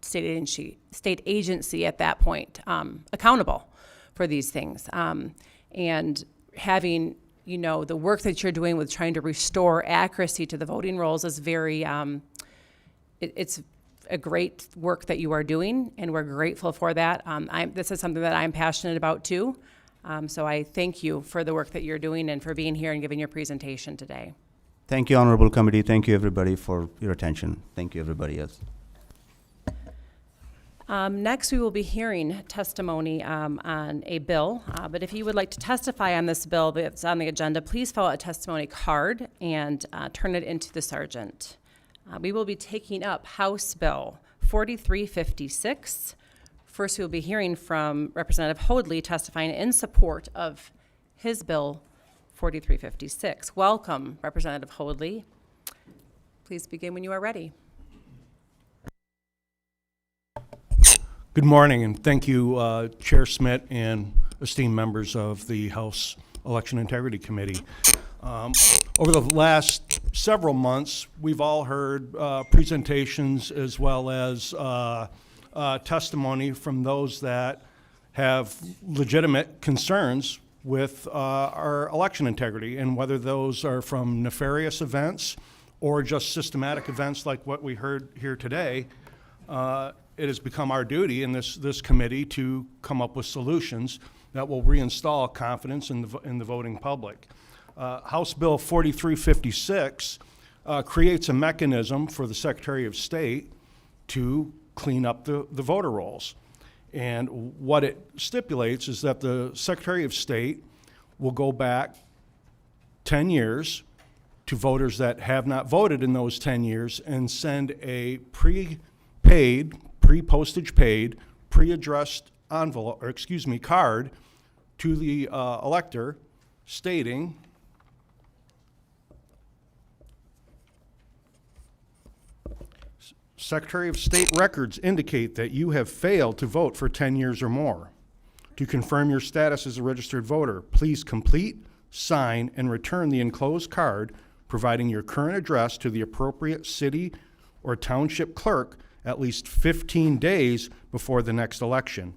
state agency at that point accountable for these things. And having the work that you're doing with trying to restore accuracy to the voting rolls is very, it's a great work that you are doing, and we're grateful for that. This is something that I'm passionate about too. So I thank you for the work that you're doing and for being here and giving your presentation today. Thank you, Honorable Committee. Thank you, everybody, for your attention. Thank you, everybody else. Next, we will be hearing testimony on a bill, but if you would like to testify on this bill that's on the agenda, please fill out a testimony card and turn it into the sergeant. We will be taking up House Bill 4356. First, we will be hearing from Representative Hoadley testifying in support of his bill 4356. Welcome, Representative Hoadley. Please begin when you are ready. Good morning, and thank you, Chair Smith and esteemed members of the House Election Integrity Committee. Over the last several months, we've all heard presentations as well as testimony from those that have legitimate concerns with our election integrity, and whether those are from nefarious events or just systematic events like what we heard here today. It has become our duty in this committee to come up with solutions that will reinstall confidence in the voting public. House Bill 4356 creates a mechanism for the Secretary of State to clean up the voter rolls. And what it stipulates is that the Secretary of State will go back 10 years to voters that have not voted in those 10 years and send a pre-postage paid, pre-addressed envelope, card to the elector stating Secretary of State records indicate that you have failed to vote for 10 years or more. To confirm your status as a registered voter, please complete, sign, and return the enclosed card providing your current address to the appropriate city or township clerk at least 15 days before the next election.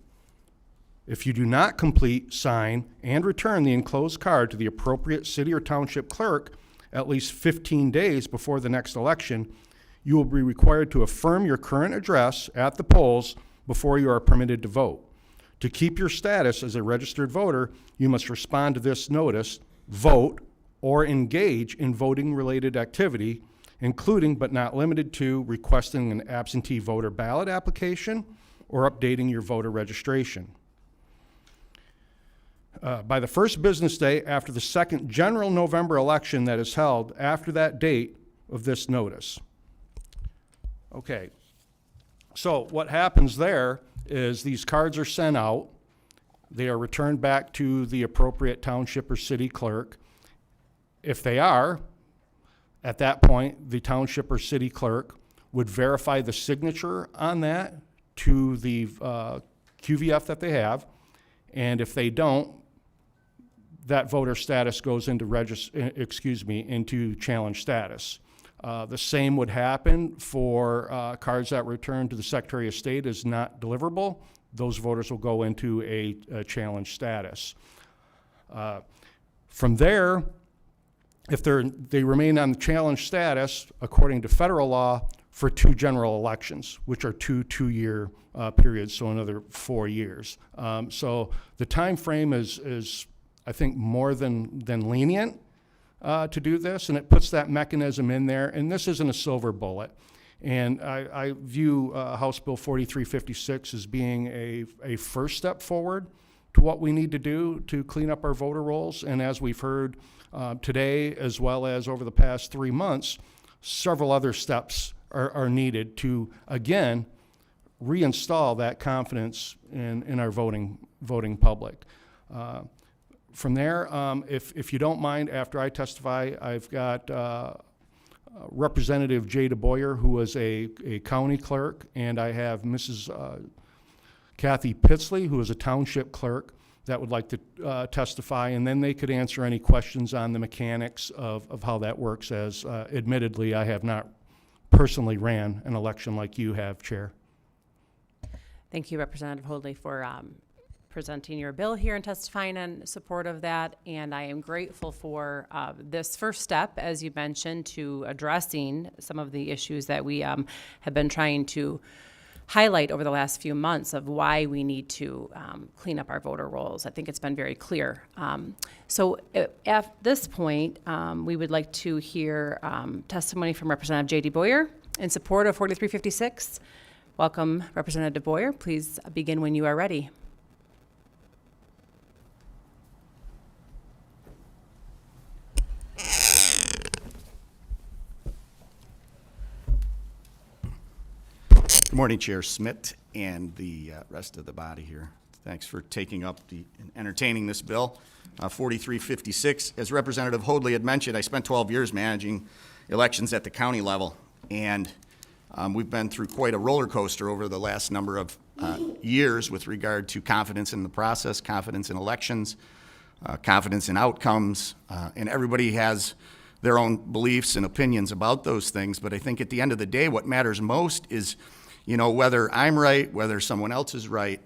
If you do not complete, sign, and return the enclosed card to the appropriate city or township clerk at least 15 days before the next election, you will be required to affirm your current address at the polls before you are permitted to vote. To keep your status as a registered voter, you must respond to this notice, vote, or engage in voting-related activity, including but not limited to requesting an absentee voter ballot application or updating your voter registration. By the first business day after the second general November election that is held after that date of this notice. Okay, so what happens there is these cards are sent out, they are returned back to the appropriate township or city clerk. If they are, at that point, the township or city clerk would verify the signature on that to the QVF that they have, and if they don't, that voter status goes into into challenge status. The same would happen for cards that return to the Secretary of State as not deliverable. Those voters will go into a challenge status. From there, if they remain on the challenge status, according to federal law, for 2 general elections, which are two-year periods, so another 4 years. So the time frame is I think, more than lenient to do this, and it puts that mechanism in there, and this isn't a silver bullet. And I view House Bill 4356 as being a first step forward to what we need to do to clean up our voter rolls, and as we've heard today, as well as over the past 3 months, several other steps are needed to, again, reinstall that confidence in our voting public. From there, if you don't mind, after I testify, I've got Representative Jay DeBoyer, who is a county clerk, and I have Mrs. Kathy Pitsley, who is a township clerk, that would like to testify, and then they could answer any questions on the mechanics of how that works, as admittedly, I have not personally ran an election like you have, Chair. Thank you, Representative Hoadley, for presenting your bill here and testifying in support of that. And I am grateful for this first step, as you mentioned, to addressing some of the issues that we have been trying to highlight over the last few months of why we need to clean up our voter rolls. I think it's been very clear. So at this point, we would like to hear testimony from Representative J.D. Boyer in support of 4356. Welcome, Representative Boyer. Please begin when you are ready. Good morning, Chair Smith and the rest of the body here. Thanks for taking up and entertaining this bill. 4356, as Representative Hoadley had mentioned, I spent 12 years managing elections at the county level, and we've been through quite a roller coaster over the last number of years with regard to confidence in the process, confidence in elections, confidence in outcomes, and everybody has their own beliefs and opinions about those things. But I think at the end of the day, what matters most is, whether I'm right, whether someone else is right,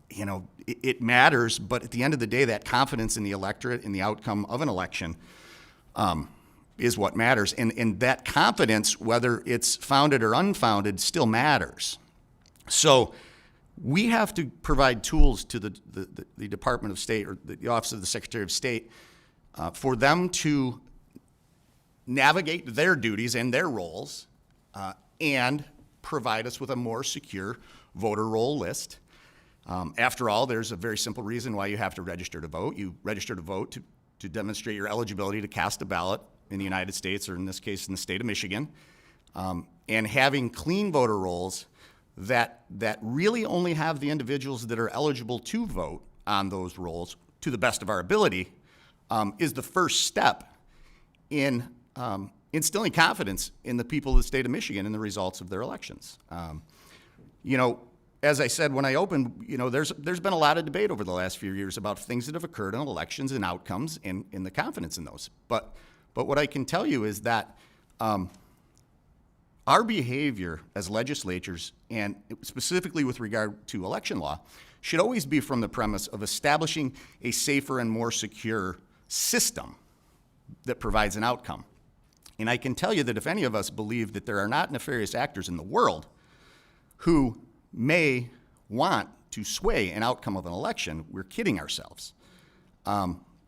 it matters. But at the end of the day, that confidence in the electorate, in the outcome of an election, is what matters. And that confidence, whether it's founded or unfounded, still matters. So we have to provide tools to the Department of State, or the Office of the Secretary of State, for them to navigate their duties and their roles, and provide us with a more secure voter roll list. After all, there's a very simple reason why you have to register to vote. You register to vote to demonstrate your eligibility to cast a ballot in the United States, or in this case, in the state of Michigan. And having clean voter rolls that really only have the individuals that are eligible to vote on those rolls to the best of our ability is the first step in instilling confidence in the people of the state of Michigan and the results of their elections. You know, as I said when I opened, you know, there's been a lot of debate over the last few years about things that have occurred in elections and outcomes and the confidence in those. But what I can tell you is that our behavior as legislatures, and specifically with regard to election law, should always be from the premise of establishing a safer and more secure system that provides an outcome. And I can tell you that if any of us believe that there are not nefarious actors in the world who may want to sway an outcome of an election, we're kidding ourselves.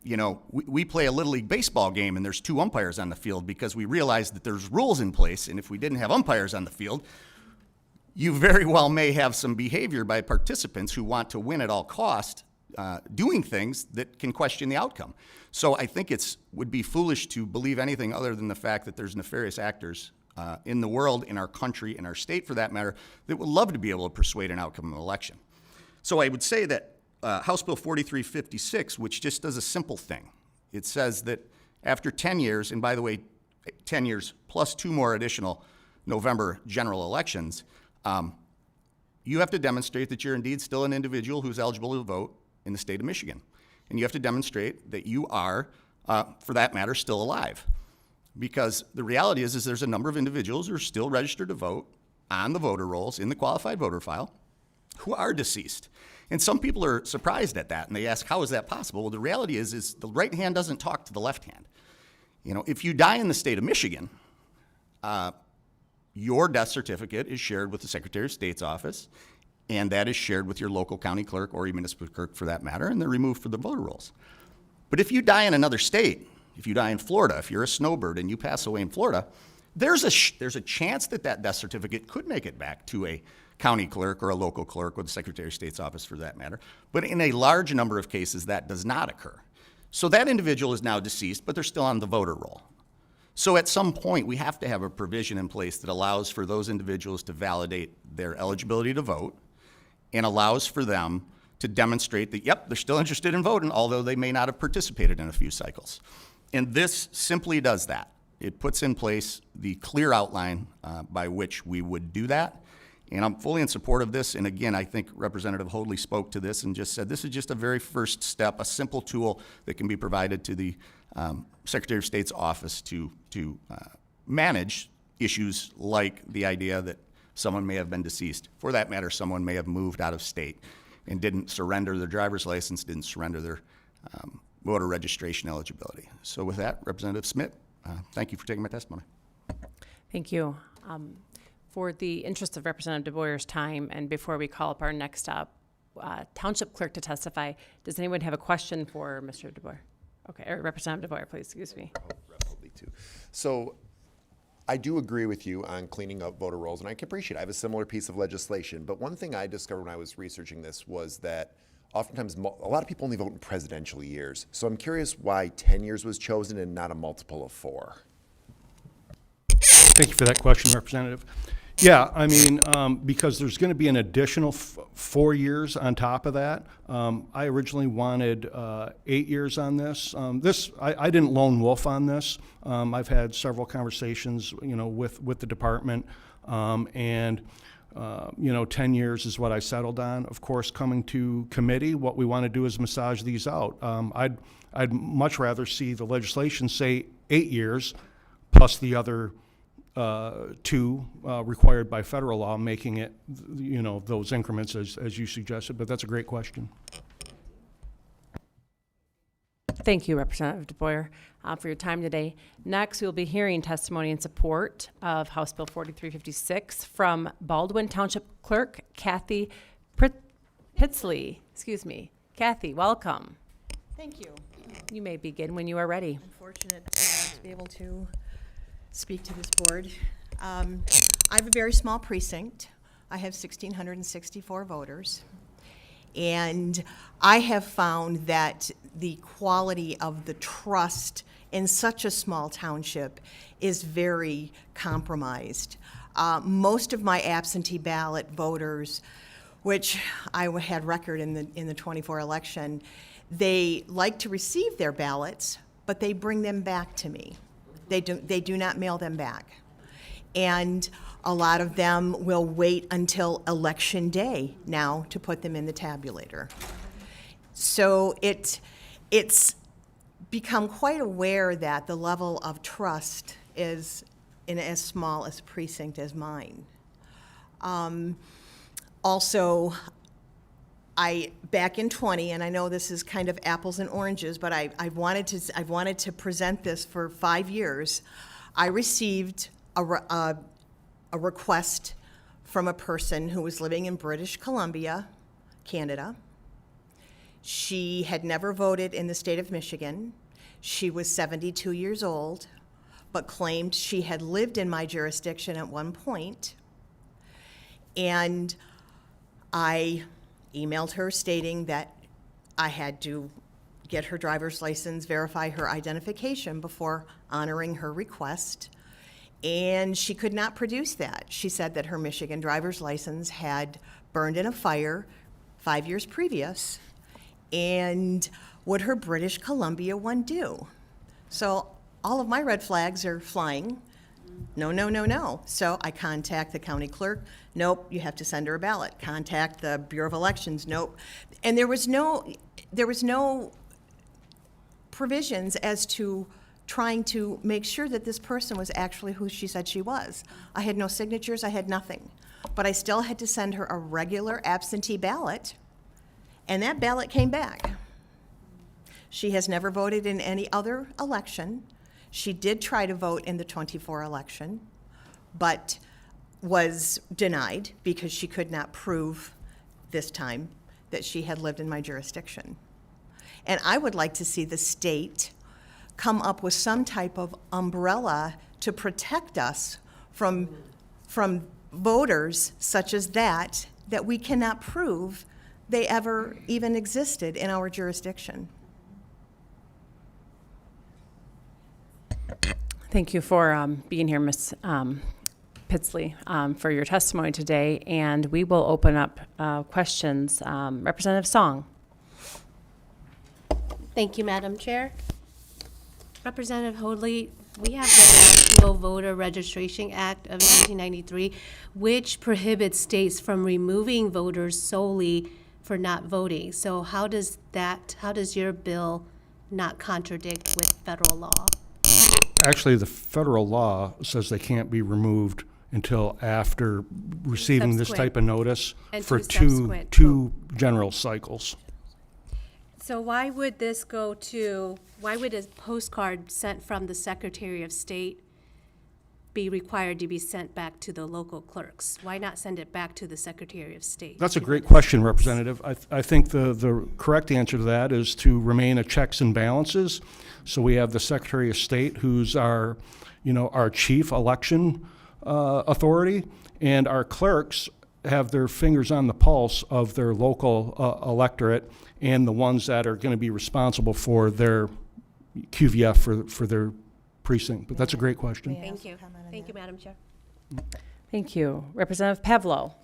You know, we play a Little League baseball game and there's 2 umpires on the field because we realize that there's rules in place, and if we didn't have umpires on the field, you very well may have some behavior by participants who want to win at all cost, doing things that can question the outcome. So I think would be foolish to believe anything other than the fact that there's nefarious actors in the world, in our country, in our state for that matter, that would love to be able to persuade an outcome of an election. So I would say that House Bill 4356, which just does a simple thing. It says that after 10 years, and by the way, 10 years plus 2 more additional November general elections, you have to demonstrate that you're indeed still an individual who's eligible to vote in the state of Michigan. And you have to demonstrate that you are, for that matter, still alive. Because the reality is there's a number of individuals who are still registered to vote on the voter rolls in the qualified voter file who are deceased. And some people are surprised at that, and they ask, how is that possible? Well, the reality is the right hand doesn't talk to the left hand. You know, if you die in the state of Michigan, your death certificate is shared with the Secretary of State's office, and that is shared with your local county clerk or your municipal clerk for that matter, and they're removed from the voter rolls. But if you die in another state, if you die in Florida, if you're a snowbird and you pass away in Florida, there's a chance that death certificate could make it back to a county clerk or a local clerk or the Secretary of State's office for that matter. But in a large number of cases, that does not occur. So that individual is now deceased, but they're still on the voter roll. So at some point, we have to have a provision in place that allows for those individuals to validate their eligibility to vote and allows for them to demonstrate that, yep, they're still interested in voting, although they may not have participated in a few cycles. And this simply does that. It puts in place the clear outline by which we would do that. And I'm fully in support of this. And again, I think Representative Hoadley spoke to this and just said this is just a very first step, a simple tool that can be provided to the Secretary of State's office to manage issues like the idea that someone may have been deceased. For that matter, someone may have moved out of state and didn't surrender their driver's license, didn't surrender their voter registration eligibility. So with that, Representative Smith, thank you for taking my testimony. Thank you. For the interest of Representative DeBoer's time, and before we call up our next township clerk to testify, does anyone have a question for Mr. DeBoer? Okay, or Representative DeBoer, please, excuse me. So I do agree with you on cleaning up voter rolls, and I can appreciate it. I have a similar piece of legislation, but one thing I discovered when I was researching this was that oftentimes a lot of people only vote in presidential years. So I'm curious why 10 years was chosen and not a multiple of 4. Thank you for that question, Representative. Yeah, I mean, because there's going to be an additional 4 years on top of that. I originally wanted 8 years on this. I didn't lone wolf on this. I've had several conversations, you know, with the department, and 10 years is what I settled on. Of course, coming to committee, what we want to do is massage these out. I'd much rather see the legislation say 8 years plus the other 2 required by federal law, making it, you know, those increments as you suggested, but that's a great question. Thank you, Representative DeBoer, for your time today. Next, we'll be hearing testimony in support of House Bill 4356 from Baldwin Township Clerk Kathy Pitsley. Excuse me. Kathy, welcome. Thank you. You may begin when you are ready. I'm fortunate to be able to speak to this board. I have a very small precinct. I have 1,664 voters. And I have found that the quality of the trust in such a small township is very compromised. Most of my absentee ballot voters, which I had record in the 24 election, they like to receive their ballots, but they bring them back to me. They do not mail them back. And a lot of them will wait until election day now to put them in the tabulator. So it's become quite aware that the level of trust is in as small a precinct as mine. Also, back in 20, and I know this is kind of apples and oranges, but I've wanted to present this for 5 years. I received a request from a person who was living in British Columbia, Canada. She had never voted in the state of Michigan. She was 72 years old, but claimed she had lived in my jurisdiction at one point. And I emailed her stating that I had to get her driver's license, verify her identification before honoring her request. And she could not produce that. She said that her Michigan driver's license had burned in a fire 5 years previous. And would her British Columbia one do? So all of my red flags are flying. No, no, no, no. So I contact the county clerk. Nope, you have to send her a ballot. Contact the Bureau of Elections. Nope. And there was no provisions as to trying to make sure that this person was actually who she said she was. I had no signatures, I had nothing. But I still had to send her a regular absentee ballot, and that ballot came back. She has never voted in any other election. She did try to vote in the 24 election, but was denied because she could not prove this time that she had lived in my jurisdiction. And I would like to see the state come up with some type of umbrella to protect us from voters such as that we cannot prove they ever even existed in our jurisdiction. Thank you for being here, Ms. Pitsley, for your testimony today. And we will open up questions. Representative Song. Thank you, Madam Chair. Representative Hoadley, we have the National Voter Registration Act of 1993, which prohibits states from removing voters solely for not voting. So how does your bill not contradict with federal law? Actually, the federal law says they can't be removed until after receiving this Subsequent. type of notice And for two subsequent two general cycles. So why would a postcard sent from the Secretary of State be required to be sent back to the local clerks? Why not send it back to the Secretary of State? That's a great question, Representative. I think the correct answer to that is to remain a checks and balances. So we have the Secretary of State, who's our chief election authority, and our clerks have their fingers on the pulse of their local electorate and the ones that are going to be responsible for their QVF for their precinct. But that's a great question. Thank you. Thank you, Madam Chair. Thank you. Representative Pavlo.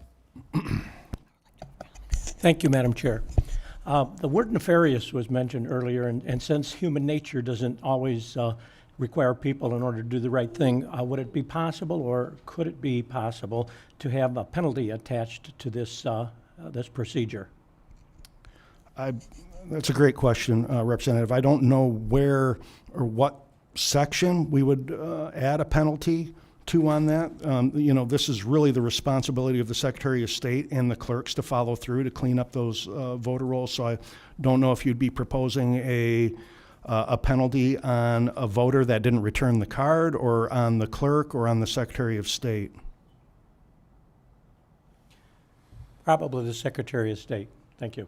Thank you, Madam Chair. The word nefarious was mentioned earlier, and since human nature doesn't always require people in order to do the right thing, would it be possible, or could it be possible, to have a penalty attached to this procedure? That's a great question, Representative. I don't know where or what section we would add a penalty to on that. This is really the responsibility of the Secretary of State and the clerks to follow through to clean up those voter rolls. So I don't know if you'd be proposing a penalty on a voter that didn't return the card, or on the clerk, or on the Secretary of State. Probably the Secretary of State. Thank you.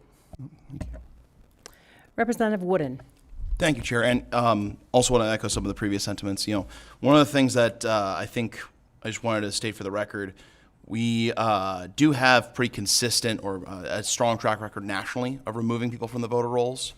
Representative Wooden. Thank you, Chair. And also want to echo some of the previous sentiments. One of the things that I think I just wanted to state for the record, we do have pretty consistent or a strong track record nationally of removing people from the voter rolls.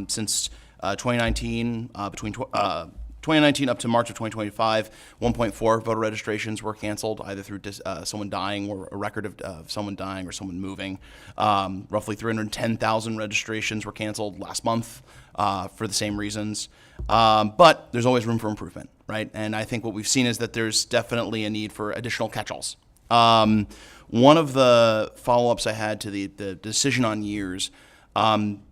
Since 2019, between 2019 up to March of 2025, 1.4 voter registrations were canceled, either through someone dying or a record of someone dying or someone moving. Roughly 310,000 registrations were canceled last month for the same reasons. But there's always room for improvement, right? And I think what we've seen is that there's definitely a need for additional catch-alls. One of the follow-ups I had to the decision on years,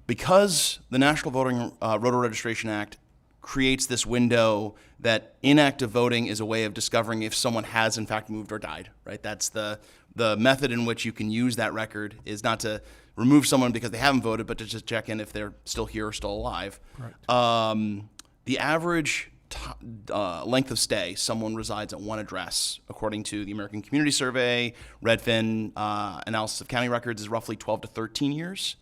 because the National Voter Registration Act creates this window that inactive voting is a way of discovering if someone has in fact moved or died, right? That's the method in which you can use that record, is not to remove someone because they haven't voted, but to just check in if they're still here or still alive. Right. The average length of stay someone resides at one address, according to the American Community Survey, Redfin analysis of county records, is roughly 12 to 13 years.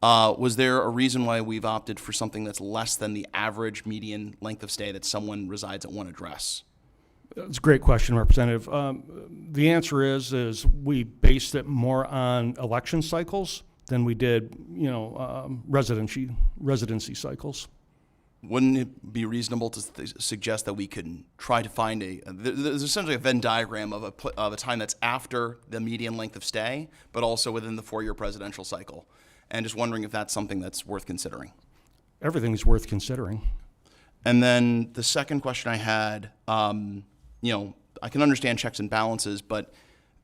Was there a reason why we've opted for something that's less than the average median length of stay that someone resides at one address? It's a great question, Representative. The answer is we based it more on election cycles than we did, residency cycles. Wouldn't it be reasonable to suggest that we could try to find there's essentially a Venn diagram of a time that's after the median length of stay, but also within the 4-year presidential cycle? And just wondering if that's something that's worth considering. Everything's worth considering. And then the second question I had, I can understand checks and balances, but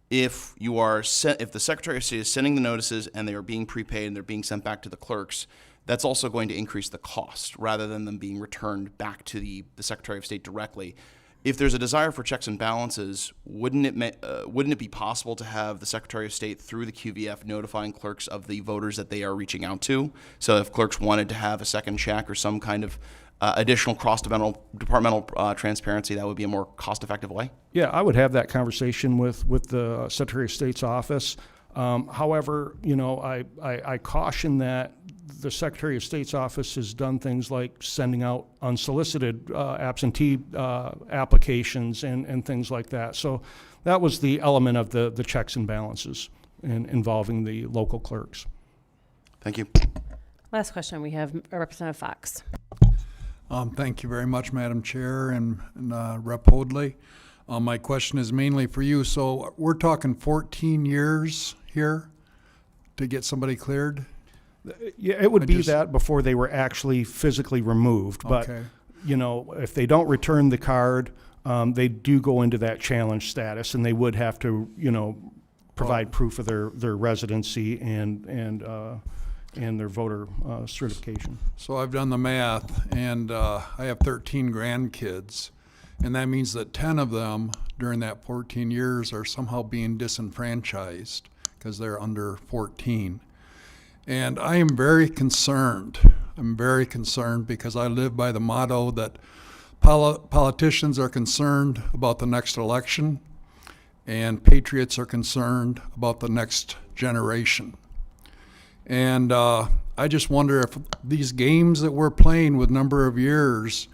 if the Secretary of State is sending the notices and they are being prepaid and they're being sent back to the clerks, that's also going to increase the cost rather than them being returned back to the Secretary of State directly. If there's a desire for checks and balances, wouldn't it be possible to have the Secretary of State through the QVF notifying clerks of the voters that they are reaching out to? So if clerks wanted to have a second check or some kind of additional cross-departmental transparency, that would be a more cost-effective way? Yeah, I would have that conversation with the Secretary of State's office. However, I caution that the Secretary of State's office has done things like sending out unsolicited absentee applications and things like that. So that was the element of the checks and balances involving the local clerks. Thank you. Last question, we have Representative Fox. Thank you very much, Madam Chair and Rep. Hoadley. My question is mainly for you. So we're talking 14 years here to get somebody cleared? Yeah, it would be that before they were actually physically removed. But, Okay. If they don't return the card, they do go into that challenge status, and they would have to, provide proof of their residency and their voter certification. So I've done the math, and I have 13 grandkids, and that means that 10 of them during that 14 years are somehow being disenfranchised because they're under 14. And I am very concerned. I'm very concerned because I live by the motto that politicians are concerned about the next election and patriots are concerned about the next generation. And I just wonder if these games that we're playing with number of years,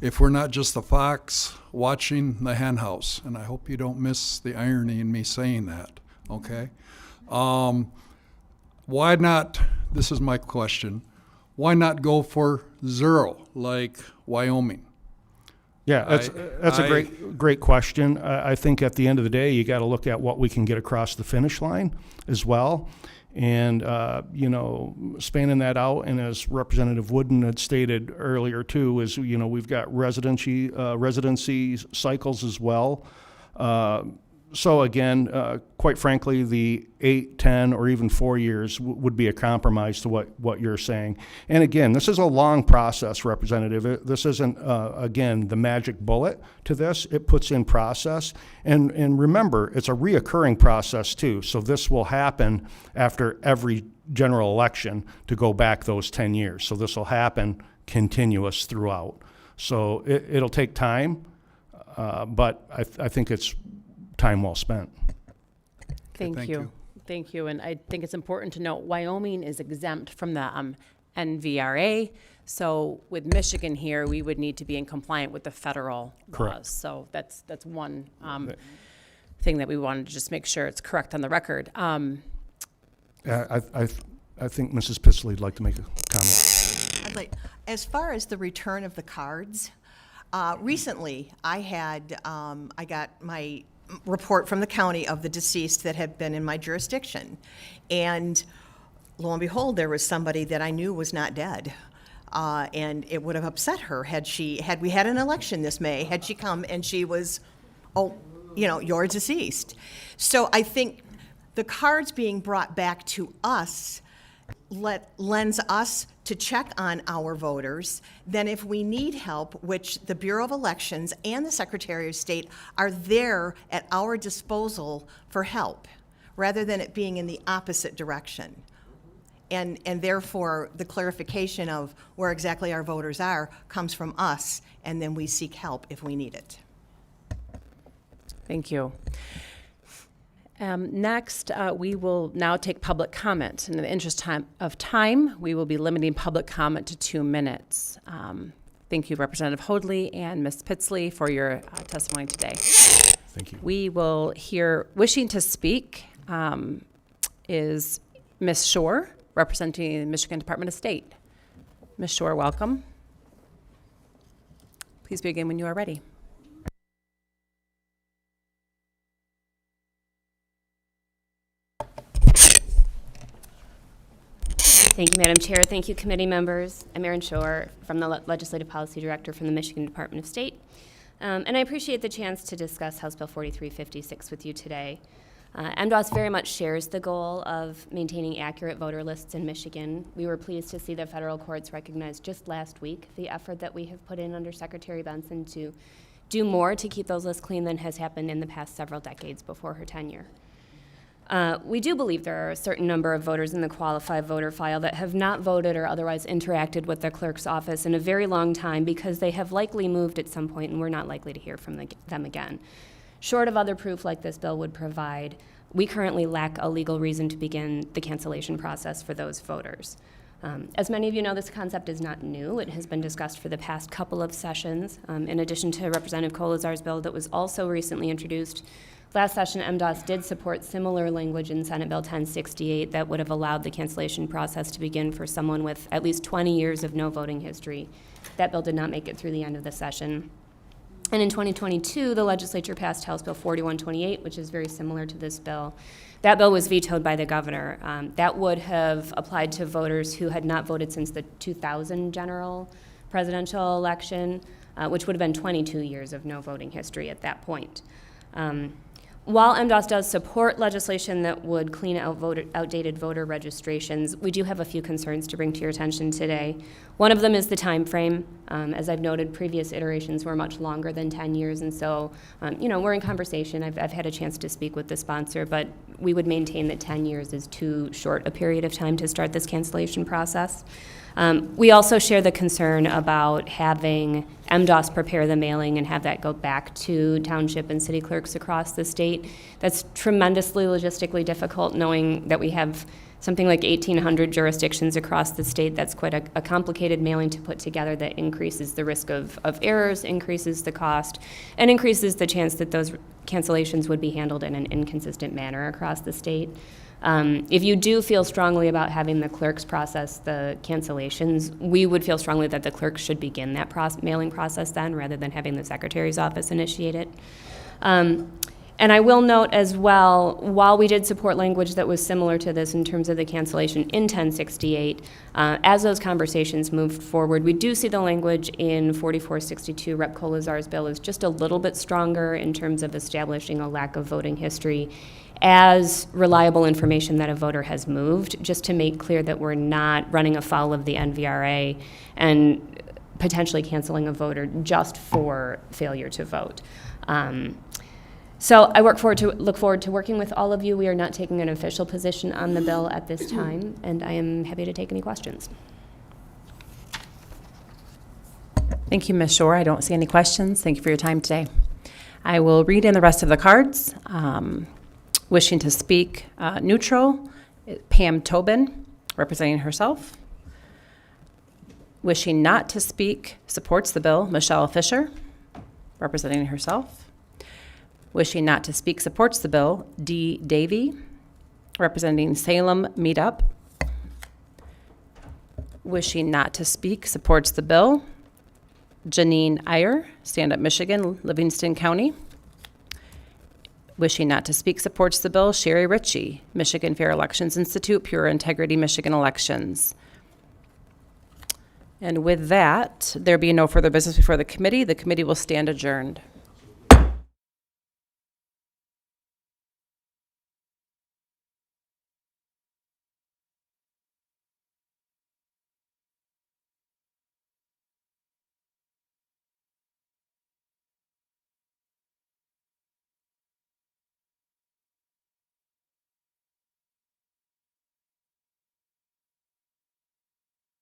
if we're not just the fox watching the hen house. And I hope you don't miss the irony in me saying that, okay? Why not, this is my question, why not go for 0 like Wyoming? Yeah, that's a great question. I think at the end of the day, you got to look at what we can get across the finish line as well. And, spanning that out, and as Representative Wooden had stated earlier too, is, we've got residency cycles as well. So again, quite frankly, the 8, 10, or even 4 years would be a compromise to what you're saying. And again, this is a long process, Representative. This isn't, again, the magic bullet to this. It puts in process. And remember, it's a reoccurring process too. So this will happen after every general election to go back those 10 years. So this will happen continuous throughout. So it'll take time, but I think it's time well spent. Thank you. Thank you. And I think it's important to note Wyoming is exempt from the NVRA. So with Michigan here, we would need to be in compliant with the federal Correct. laws. So that's one thing that we wanted to just make sure it's correct on the record. I think Mrs. Pisley would like to make a comment. As far as the return of the cards, recently I got my report from the county of the deceased that had been in my jurisdiction. And lo and behold, there was somebody that I knew was not dead. And it would have upset her had we had an election this May, had she come and she was, oh, you're deceased. So I think the cards being brought back to us lends us to check on our voters. Then if we need help, which the Bureau of Elections and the Secretary of State are there at our disposal for help, rather than it being in the opposite direction. And therefore, the clarification of where exactly our voters are comes from us, and then we seek help if we need it. Thank you. Next, we will now take public comment. In the interest of time, we will be limiting public comment to 2 minutes. Thank you, Representative Hoadley and Ms. Pitsley, for your testimony today. Thank you. We will hear, wishing to speak is Ms. Shore, representing the Michigan Department of State. Ms. Shore, welcome. Please begin when you are ready. Thank you, Madam Chair. Thank you, committee members. I'm Erin Shore, from the Legislative Policy Director from the Michigan Department of State. And I appreciate the chance to discuss House Bill 4356 with you today. MDOS very much shares the goal of maintaining accurate voter lists in Michigan. We were pleased to see the federal courts recognize just last week the effort that we have put in under Secretary Benson to do more to keep those lists clean than has happened in the past several decades before her tenure. We do believe there are a certain number of voters in the qualified voter file that have not voted or otherwise interacted with the clerk's office in a very long time because they have likely moved at some point and we're not likely to hear from them again. Short of other proof like this bill would provide, we currently lack a legal reason to begin the cancellation process for those voters. As many of you know, this concept is not new. It has been discussed for the past couple of sessions. In addition to Representative Kolazar's bill that was also recently introduced, last session, MDOS did support similar language in Senate Bill 1068 that would have allowed the cancellation process to begin for someone with at least 20 years of no voting history. That bill did not make it through the end of the session. And in 2022, the legislature passed House Bill 4128, which is very similar to this bill. That bill was vetoed by the governor. That would have applied to voters who had not voted since the 2000 general presidential election, which would have been 22 years of no voting history at that point. While MDOS does support legislation that would clean out outdated voter registrations, we do have a few concerns to bring to your attention today. One of them is the time frame. As I've noted, previous iterations were much longer than 10 years, and so, we're in conversation. I've had a chance to speak with the sponsor, but we would maintain that 10 years is too short a period of time to start this cancellation process. We also share the concern about having MDOS prepare the mailing and have that go back to township and city clerks across the state. That's tremendously logistically difficult, knowing that we have something like 1,800 jurisdictions across the state. That's quite a complicated mailing to put together that increases the risk of errors, increases the cost, and increases the chance that those cancellations would be handled in an inconsistent manner across the state. If you do feel strongly about having the clerks process the cancellations, we would feel strongly that the clerks should begin that mailing process then, rather than having the Secretary's office initiate it. And I will note as well, while we did support language that was similar to this in terms of the cancellation in 1068, as those conversations moved forward, we do see the language in 4462, Rep. Kolazar's bill, is just a little bit stronger in terms of establishing a lack of voting history as reliable information that a voter has moved, just to make clear that we're not running afoul of the NVRA and potentially canceling a voter just for failure to vote. So I look forward to working with all of you. We are not taking an official position on the bill at this time, and I am happy to take any questions. Thank you, Ms. Shore. I don't see any questions. Thank you for your time today. I will read in the rest of the cards. Wishing to speak neutral, Pam Tobin, representing herself. Wishing not to speak, supports the bill, Michelle Fisher, representing herself. Wishing not to speak, supports the bill, Dee Davey, representing Salem Meetup. Wishing not to speak, supports the bill, Janine Iyer, Stand Up Michigan, Livingston County. Wishing not to speak, supports the bill, Sherry Ritchie, Michigan Fair Elections Institute, Pure Integrity Michigan Elections. And with that, there being no further business before the committee will stand adjourned.